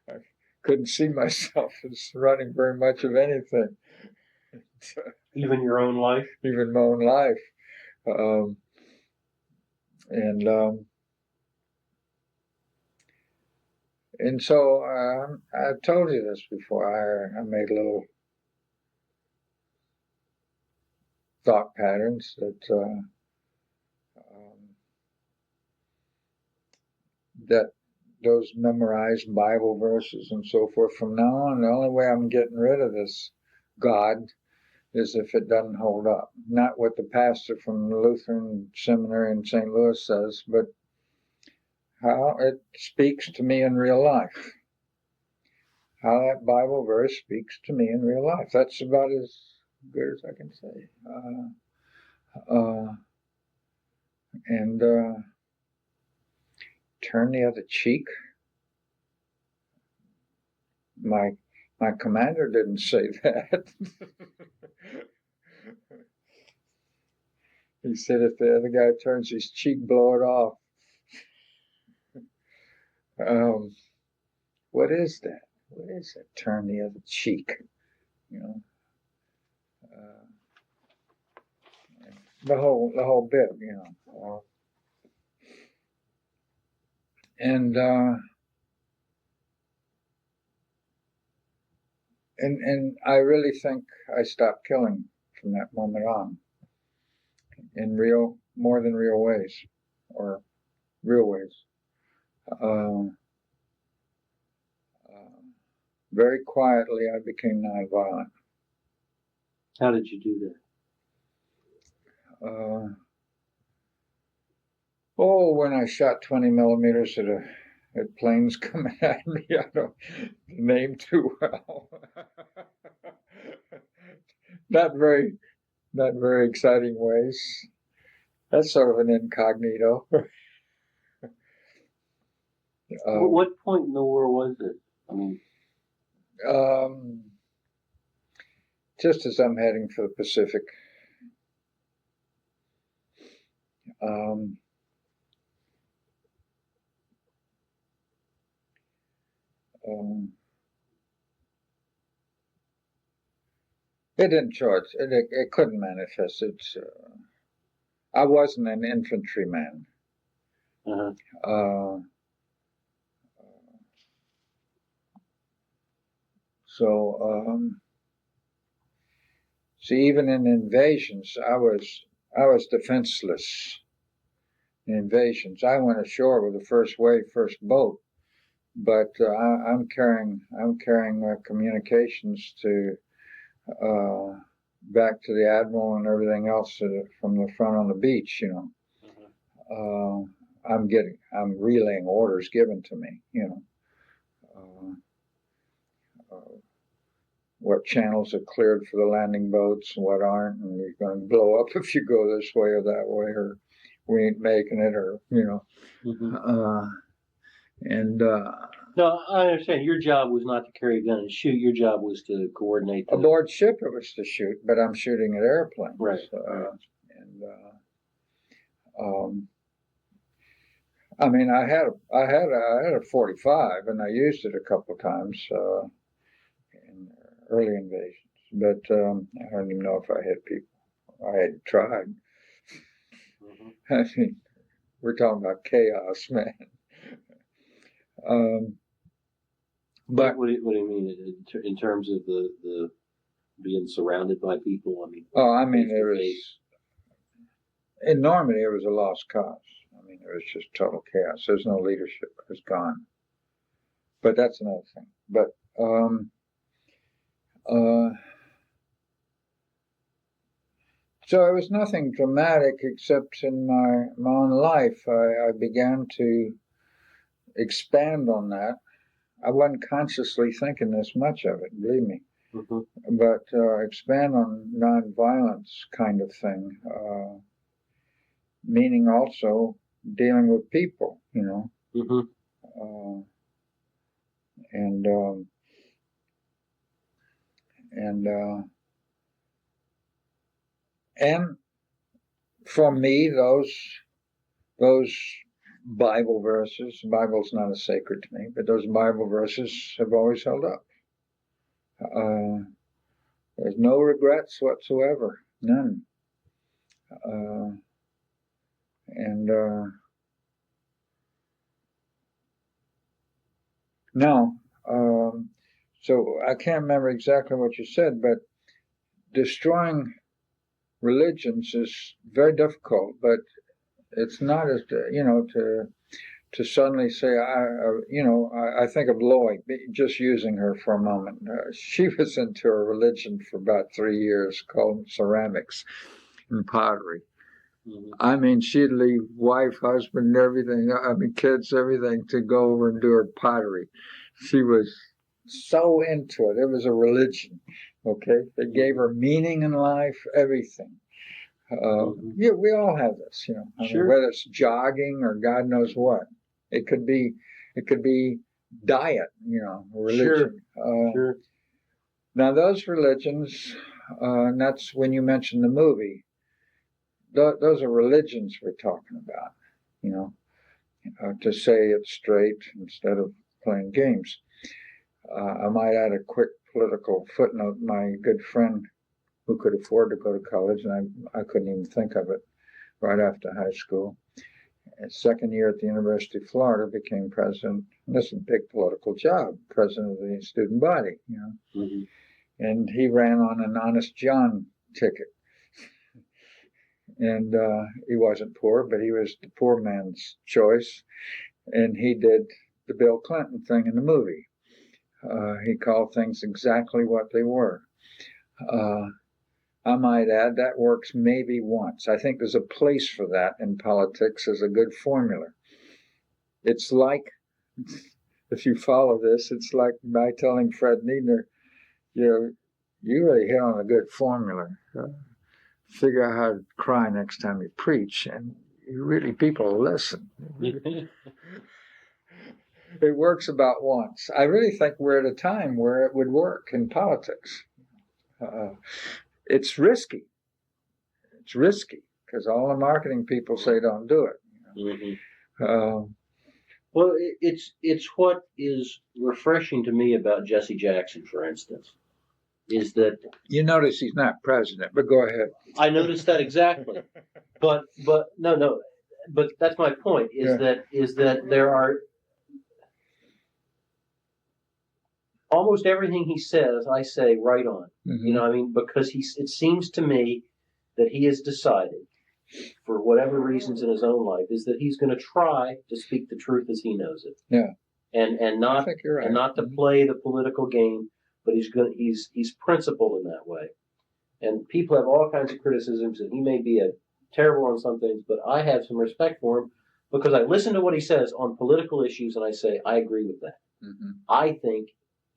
I couldn't see myself as running very much of anything. Even your own life? Even my own life. And so I've told you this before. I made little thought patterns that those memorized Bible verses and so forth. From now on, the only way I'm getting rid of this God is if it doesn't hold up. Not what the pastor from the Lutheran Seminary in St. Louis says, but how it speaks to me in real life. How that Bible verse speaks to me in real life. That's about as good as I can say. And turn the other cheek. My commander didn't say that. He said if the other guy turns his cheek, blow it off. What is that? What is that? Turn the other cheek. The whole bit, and I really think I stopped killing from that moment on, in more than real ways, or real ways. Very quietly, I became nonviolent. How did you do that? When I shot 20 millimeters at planes coming at me, I don't name too well. Not very exciting ways. That's sort of an incognito. What point in the war was it? I mean, just as I'm heading for the Pacific. It didn't show it. It couldn't manifest. I wasn't an infantryman. Uh-huh. See, even in invasions, I was defenseless. In invasions, I went ashore with the first wave, first boat, but I'm carrying communications to back to the admiral and everything else from the front on the beach. Uh-huh. I'm relaying orders given to me. what channels are cleared for the landing boats and what aren't, and you're going to blow up if you go this way or that way, or we ain't making it, or and No, I understand. Your job was not to carry a gun and shoot. Your job was to coordinate. Aboard ship, it was to shoot, but I'm shooting at airplanes. Right. And I mean, I had a 45, and I used it a couple of times in early invasions, but I don't even know if I hit people. I had tried. I mean, we're talking about chaos, man. But what do you mean in terms of the being surrounded by people? I mean, it was in Normandy. It was a lost cause. I mean, it was just total chaos. There's no leadership. It was gone. But that's another thing. But so it was nothing dramatic, except in my own life, I began to expand on that. I wasn't consciously thinking this much of it, believe me. But expand on nonviolence kind of thing, meaning also dealing with people, and for me, those Bible verses. The Bible's not as sacred to me, but those Bible verses have always held up. There's no regrets whatsoever, none. No. So I can't remember exactly what you said, but destroying religions is very difficult, but it's not as, to suddenly say, I think of Lloyd, just using her for a moment. She was into a religion for about 3 years called ceramics and pottery. I mean, she'd leave wife, husband, everything, kids, everything to go over and do her pottery. She was so into it. It was a religion, okay? It gave her meaning in life, everything. Yeah, we all have this, Sure. whether it's jogging or God knows what. It could be diet, religion. Sure. Now those religions, and that's when you mentioned the movie. Those are religions we're talking about, to say it straight instead of playing games. I might add a quick political footnote. My good friend, who could afford to go to college, and I couldn't even think of it right after high school. His second year at the University of Florida, became president. This is a big political job, president of the student body, And he ran on an Honest John ticket. And he wasn't poor, but he was the poor man's choice. And he did the Bill Clinton thing in the movie. He called things exactly what they were. I might add that works maybe once. I think there's a place for that in politics as a good formula. It's like, if you follow this, it's like by telling Fred Niedner, you really hit on a good formula. Figure out how to cry next time you preach, and people will listen. It works about once. I really think we're at a time where it would work in politics. It's risky. It's risky because all the marketing people say don't do it. Well, it's what is refreshing to me about Jesse Jackson, for instance, is that you notice he's not president. But go ahead. I noticed that exactly. But no. But that's my point. Is that there are almost everything he says, I say right on. Because it seems to me that he has decided, for whatever reasons in his own life, is that he's going to try to speak the truth as he knows it. Yeah. And not I think you're right. And not to play the political game, but he's principled in that way. And people have all kinds of criticisms, and he may be terrible on some things, but I have some respect for him because I listen to what he says on political issues, and I say I agree with that. I think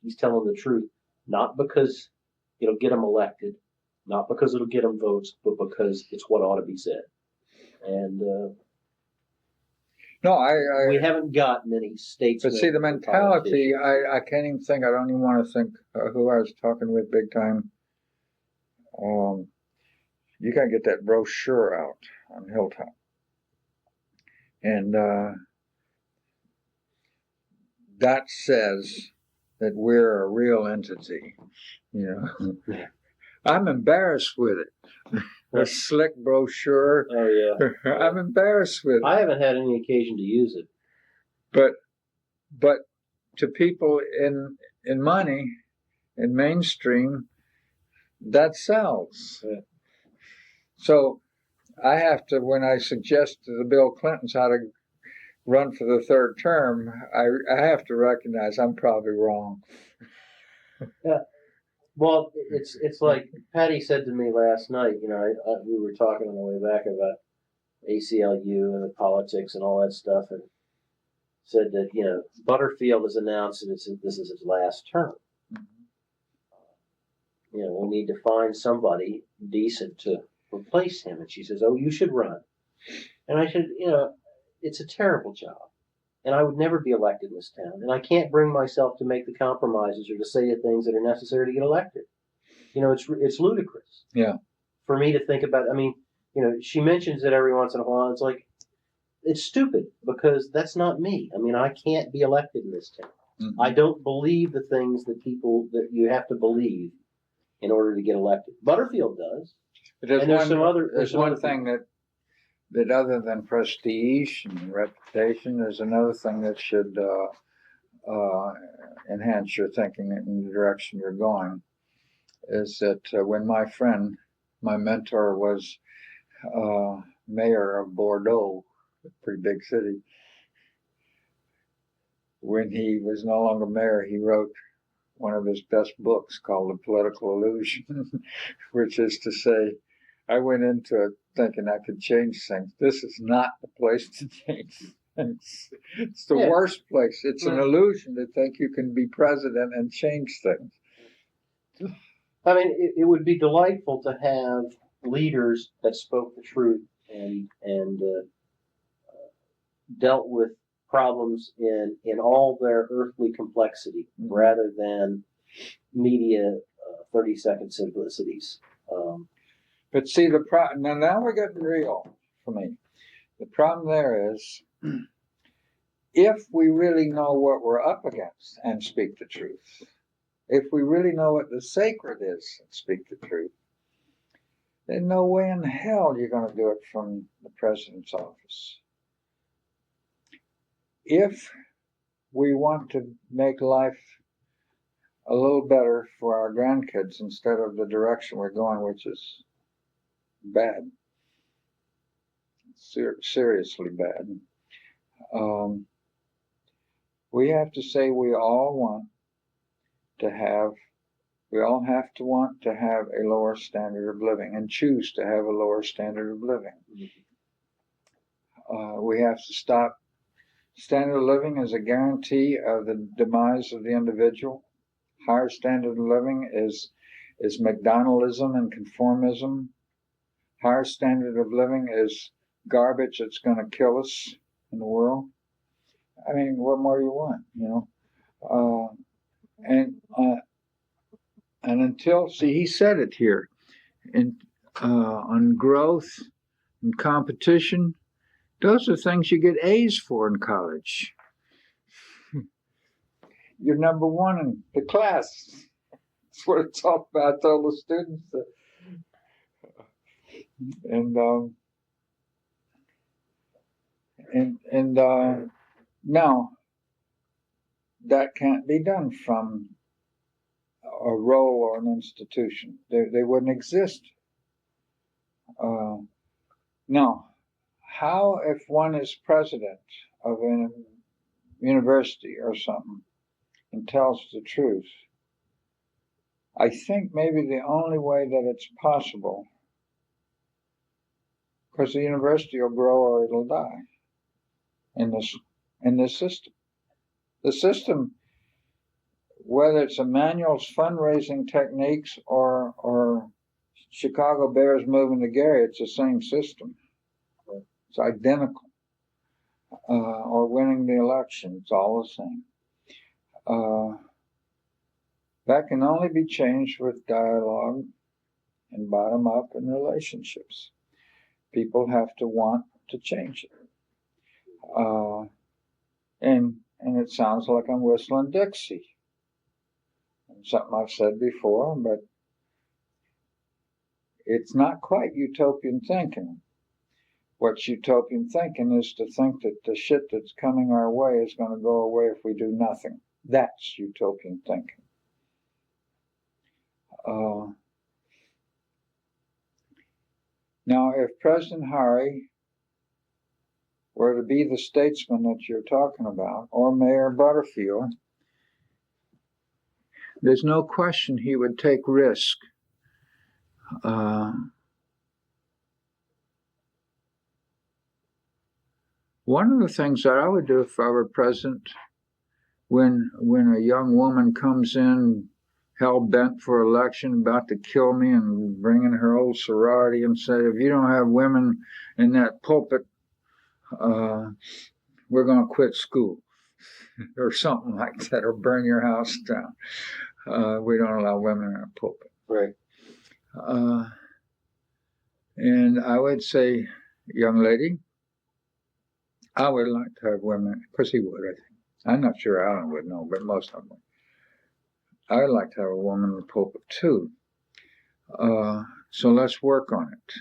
he's telling the truth not because it'll get them elected, not because it'll get them votes, but because it's what ought to be said. And No, we haven't got many states. But see, the mentality, I can't even think, I don't even want to think who I was talking with big time. You got to get that brochure out on Hilltop. And that says that we're a real entity, Yeah. I'm embarrassed with it. A slick brochure. Oh, yeah. I'm embarrassed with it. I haven't had any occasion to use it. But to people in money, in mainstream, that sells. Yeah. So I have to, when I suggest to the Bill Clintons how to run for the third term, I have to recognize I'm probably wrong. Yeah. Well, it's like Patty said to me last night. We were talking on the way back about ACLU and the politics and all that stuff, and said that Butterfield has announced that this is his last term. We need to find somebody decent to replace him. And she says, "Oh, you should run." And I said, it's a terrible job, and I would never be elected in this town, and I can't bring myself to make the compromises or to say the things that are necessary to get elected. It's ludicrous. Yeah. For me to think about. I mean, she mentions it every once in a while. It's like, it's stupid because that's not me. I mean, I can't be elected in this town. Mm-hmm. I don't believe the things that you have to believe in order to get elected. Butterfield does. But there's one thing that other than prestige and reputation, there's another thing that should enhance your thinking in the direction you're going. Is that when my mentor was mayor of Bordeaux, a pretty big city, when he was no longer mayor, he wrote one of his best books called The Political Illusion, which is to say, I went into it thinking I could change things. This is not the place to change things. It's the worst place. It's an illusion to think you can be president and change things. I mean, it would be delightful to have leaders that spoke the truth and dealt with problems in all their earthly complexity, rather than media 30-second simplicities. But see, now we're getting real for me. The problem there is, if we really know what we're up against and speak the truth, if we really know what the sacred is and speak the truth, then no way in hell you're going to do it from the president's office. If we want to make life a little better for our grandkids instead of the direction we're going, which is bad, seriously bad, we have to say we all have to want to have a lower standard of living and choose to have a lower standard of living. We have to stop. Standard of living is a guarantee of the demise of the individual. Higher standard of living is McDonaldism and conformism. Higher standard of living is garbage that's going to kill us in the world. I mean, what more do you want, and until, see, he said it here, on growth and competition, those are things you get A's for in college. You're number one in the class. That's what it's all about. I told the students that. And now that can't be done from a role or an institution. They wouldn't exist. Now, how if one is president of a university or something and tells the truth? I think maybe the only way that it's possible, because the university will grow or it'll die in this system. The system whether it's Emmanuel's fundraising techniques or Chicago Bears moving to Gary, it's the same system. It's identical. Or winning the election, it's all the same. That can only be changed with dialogue and bottom up in relationships. People have to want to change it. And it sounds like I'm whistling Dixie. Something I've said before, but it's not quite utopian thinking. What's utopian thinking is to think that the shit that's coming our way is going to go away if we do nothing. That's utopian thinking. Now, if President Hari were to be the statesman that you're talking about, or Mayor Butterfield, there's no question he would take risk. One of the things that I would do if I were president, when a young woman comes in hell-bent for election, about to kill me, and bring in her old sorority and say, if you don't have women in that pulpit, we're going to quit school, or something like that, or burn your house down. We don't allow women in our pulpit. Right. And I would say, young lady, I would like to have women, because he would, I think. I'm not sure Alan would know, but most of them would. I would like to have a woman in the pulpit too. So let's work on it.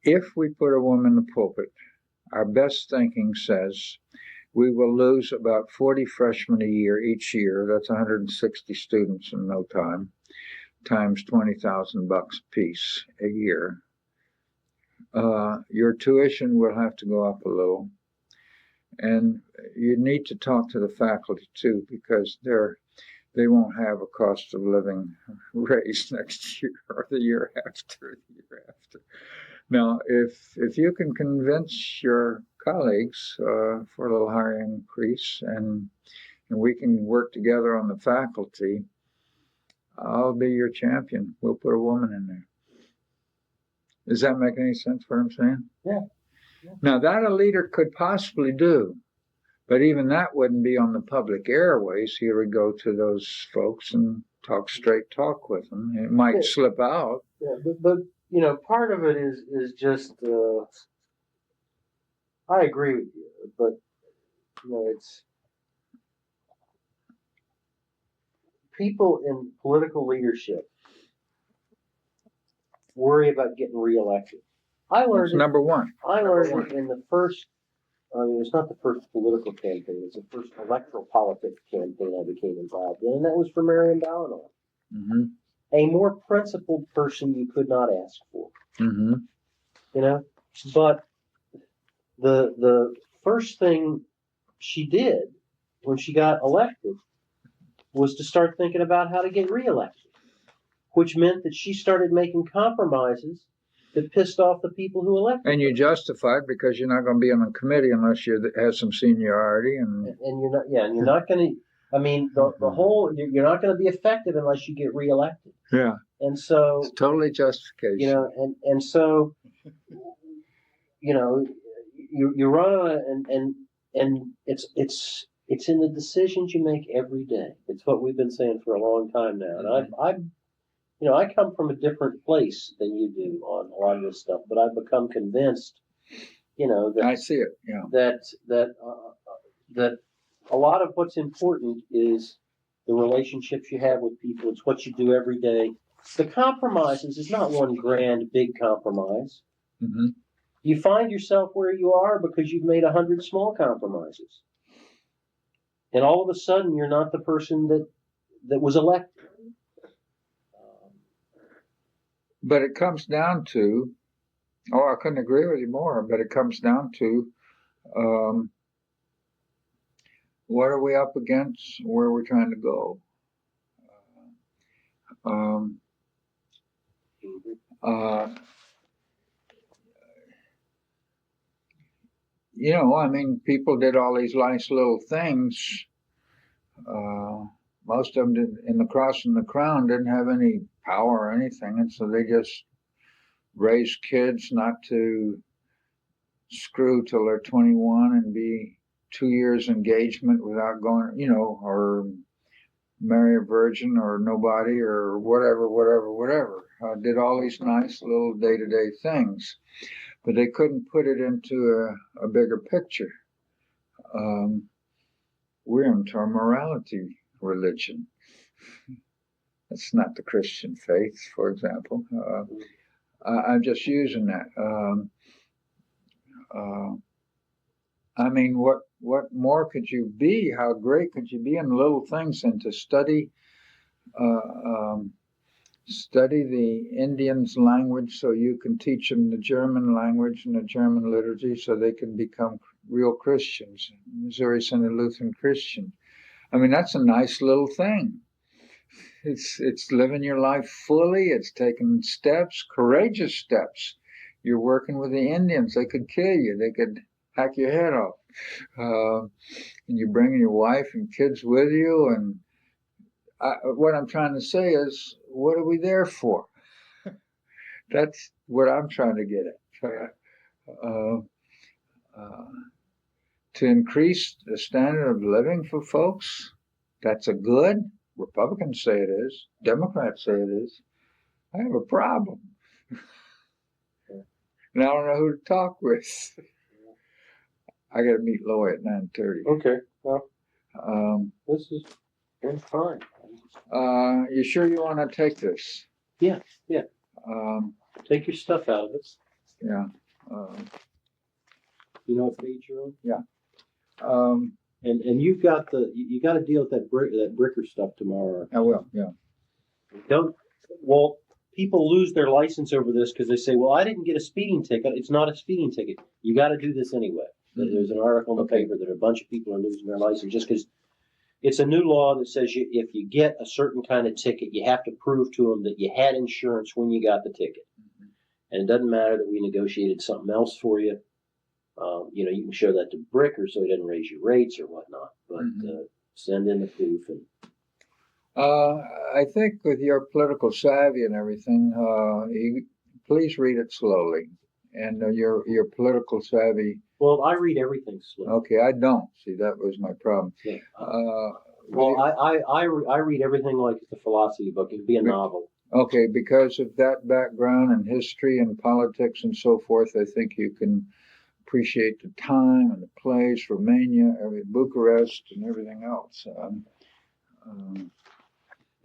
If we put a woman in the pulpit, our best thinking says we will lose about 40 freshmen a year each year. That's 160 students in no time, times $20,000 a piece a year. Your tuition will have to go up a little. And you need to talk to the faculty too, because they won't have a cost of living raise next year or the year after. Now, if you can convince your colleagues for a little higher increase, and we can work together on the faculty, I'll be your champion. We'll put a woman in there. Does that make any sense what I'm saying? Yeah. Now, that a leader could possibly do, but even that wouldn't be on the public airways. He would go to those folks and talk straight talk with them. It might slip out. Yeah, but part of it is just, I agree with you, but, it's people in political leadership worry about getting reelected. That's number one. I learned it in the first, it's not the first political campaign, it's the first electoral politics campaign I became involved in, and that was for Marion Ballinois. Mm-hmm. A more principled person you could not ask for. Mm-hmm. But the first thing she did when she got elected was to start thinking about how to get reelected, which meant that she started making compromises that pissed off the people who elected And you justified because you're not going to be on a committee unless you have some seniority, and you're not going to. I mean, the whole you're not going to be effective unless you get reelected. Yeah. And so it's totally justification. And so you run on it, and it's in the decisions you make every day. It's what we've been saying for a long time now, and I come from a different place than you do on a lot of this stuff, but I've become convinced, that I see it. Yeah. That a lot of what's important is the relationships you have with people. It's what you do every day. The compromises is not one grand big compromise. Mm-hmm. You find yourself where you are because you've made 100 small compromises, and all of a sudden you're not the person that was elected. But it comes down to, I couldn't agree with you more, but it comes down to what are we up against, where we're trying to go. People did all these nice little things most of them in the cross and the crown didn't have any power or anything, and so they just raised kids not to screw till they're 21 and be 2 years engagement without going, or marry a virgin or nobody or whatever. Did all these nice little day-to-day things, but they couldn't put it into a bigger picture. We're into a morality religion. It's not the Christian faith, for example. I'm just using that. I mean, what more could you be? How great could you be in little things than to study the Indians' language so you can teach them the German language and the German liturgy so they can become real Christians, Missouri Synod Lutheran Christian. I mean, that's a nice little thing. It's living your life fully. It's taking steps, courageous steps. You're working with the Indians. They could kill you. They could hack your head off. And you're bringing your wife and kids with you. And what I'm trying to say is, what are we there for? That's what I'm trying to get at. To increase the standard of living for folks, that's a good. Republicans say it is. Democrats say it is. I have a problem. And I don't know who to talk with. I got to meet Loy at 9:30. Okay. Well, this is fine. You sure you want to take this? Yeah. Take your stuff out of it. Yeah. You know what page you're on? Yeah. And you've got you got to deal with that Bricker stuff tomorrow. I will. Yeah. Well, people lose their license over this because they say, well, I didn't get a speeding ticket. It's not a speeding ticket. You got to do this anyway. Mm-hmm. There's an article in the paper that a bunch of people are losing their license just because it's a new law that says if you get a certain kind of ticket, you have to prove to them that you had insurance when you got the ticket. Mm-hmm. And it doesn't matter that we negotiated something else for you. You can show that to Bricker so he doesn't raise your rates or whatnot. But send in the proof. And I think with your political savvy and everything, please read it slowly. And your political savvy. Well, I read everything slowly. Okay, I don't. See, that was my problem. Yeah. I read everything like it's a philosophy book. It'd be a novel. Okay, because of that background and history and politics and so forth, I think you can appreciate the time and the place, Romania, Bucharest, and everything else.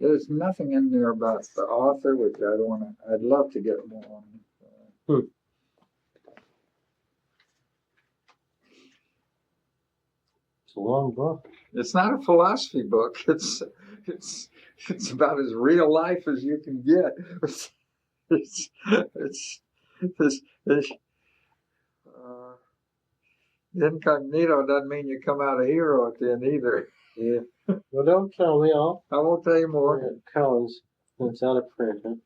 There's nothing in there about the author, which I'd love to get more on. It's a long book. It's not a philosophy book. It's about as real life as you can get. Incognito doesn't mean you come out a hero at the end either. Yeah. Well, don't tell me. I won't tell you more. Collins, it's out of print, huh?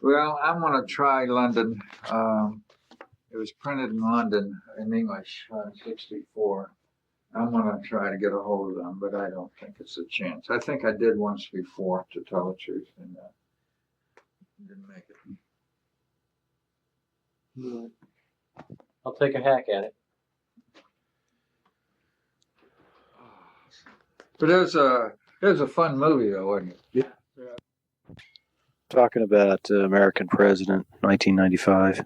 Well, I'm going to try London. It was printed in London in English in 1964. I'm going to try to get a hold of them, but I don't think it's a chance. I think I did once before, to tell the truth, and didn't make it. Right. I'll take a hack at it. But it was a fun movie, though, wasn't it? Yeah. Talking about American President, 1995.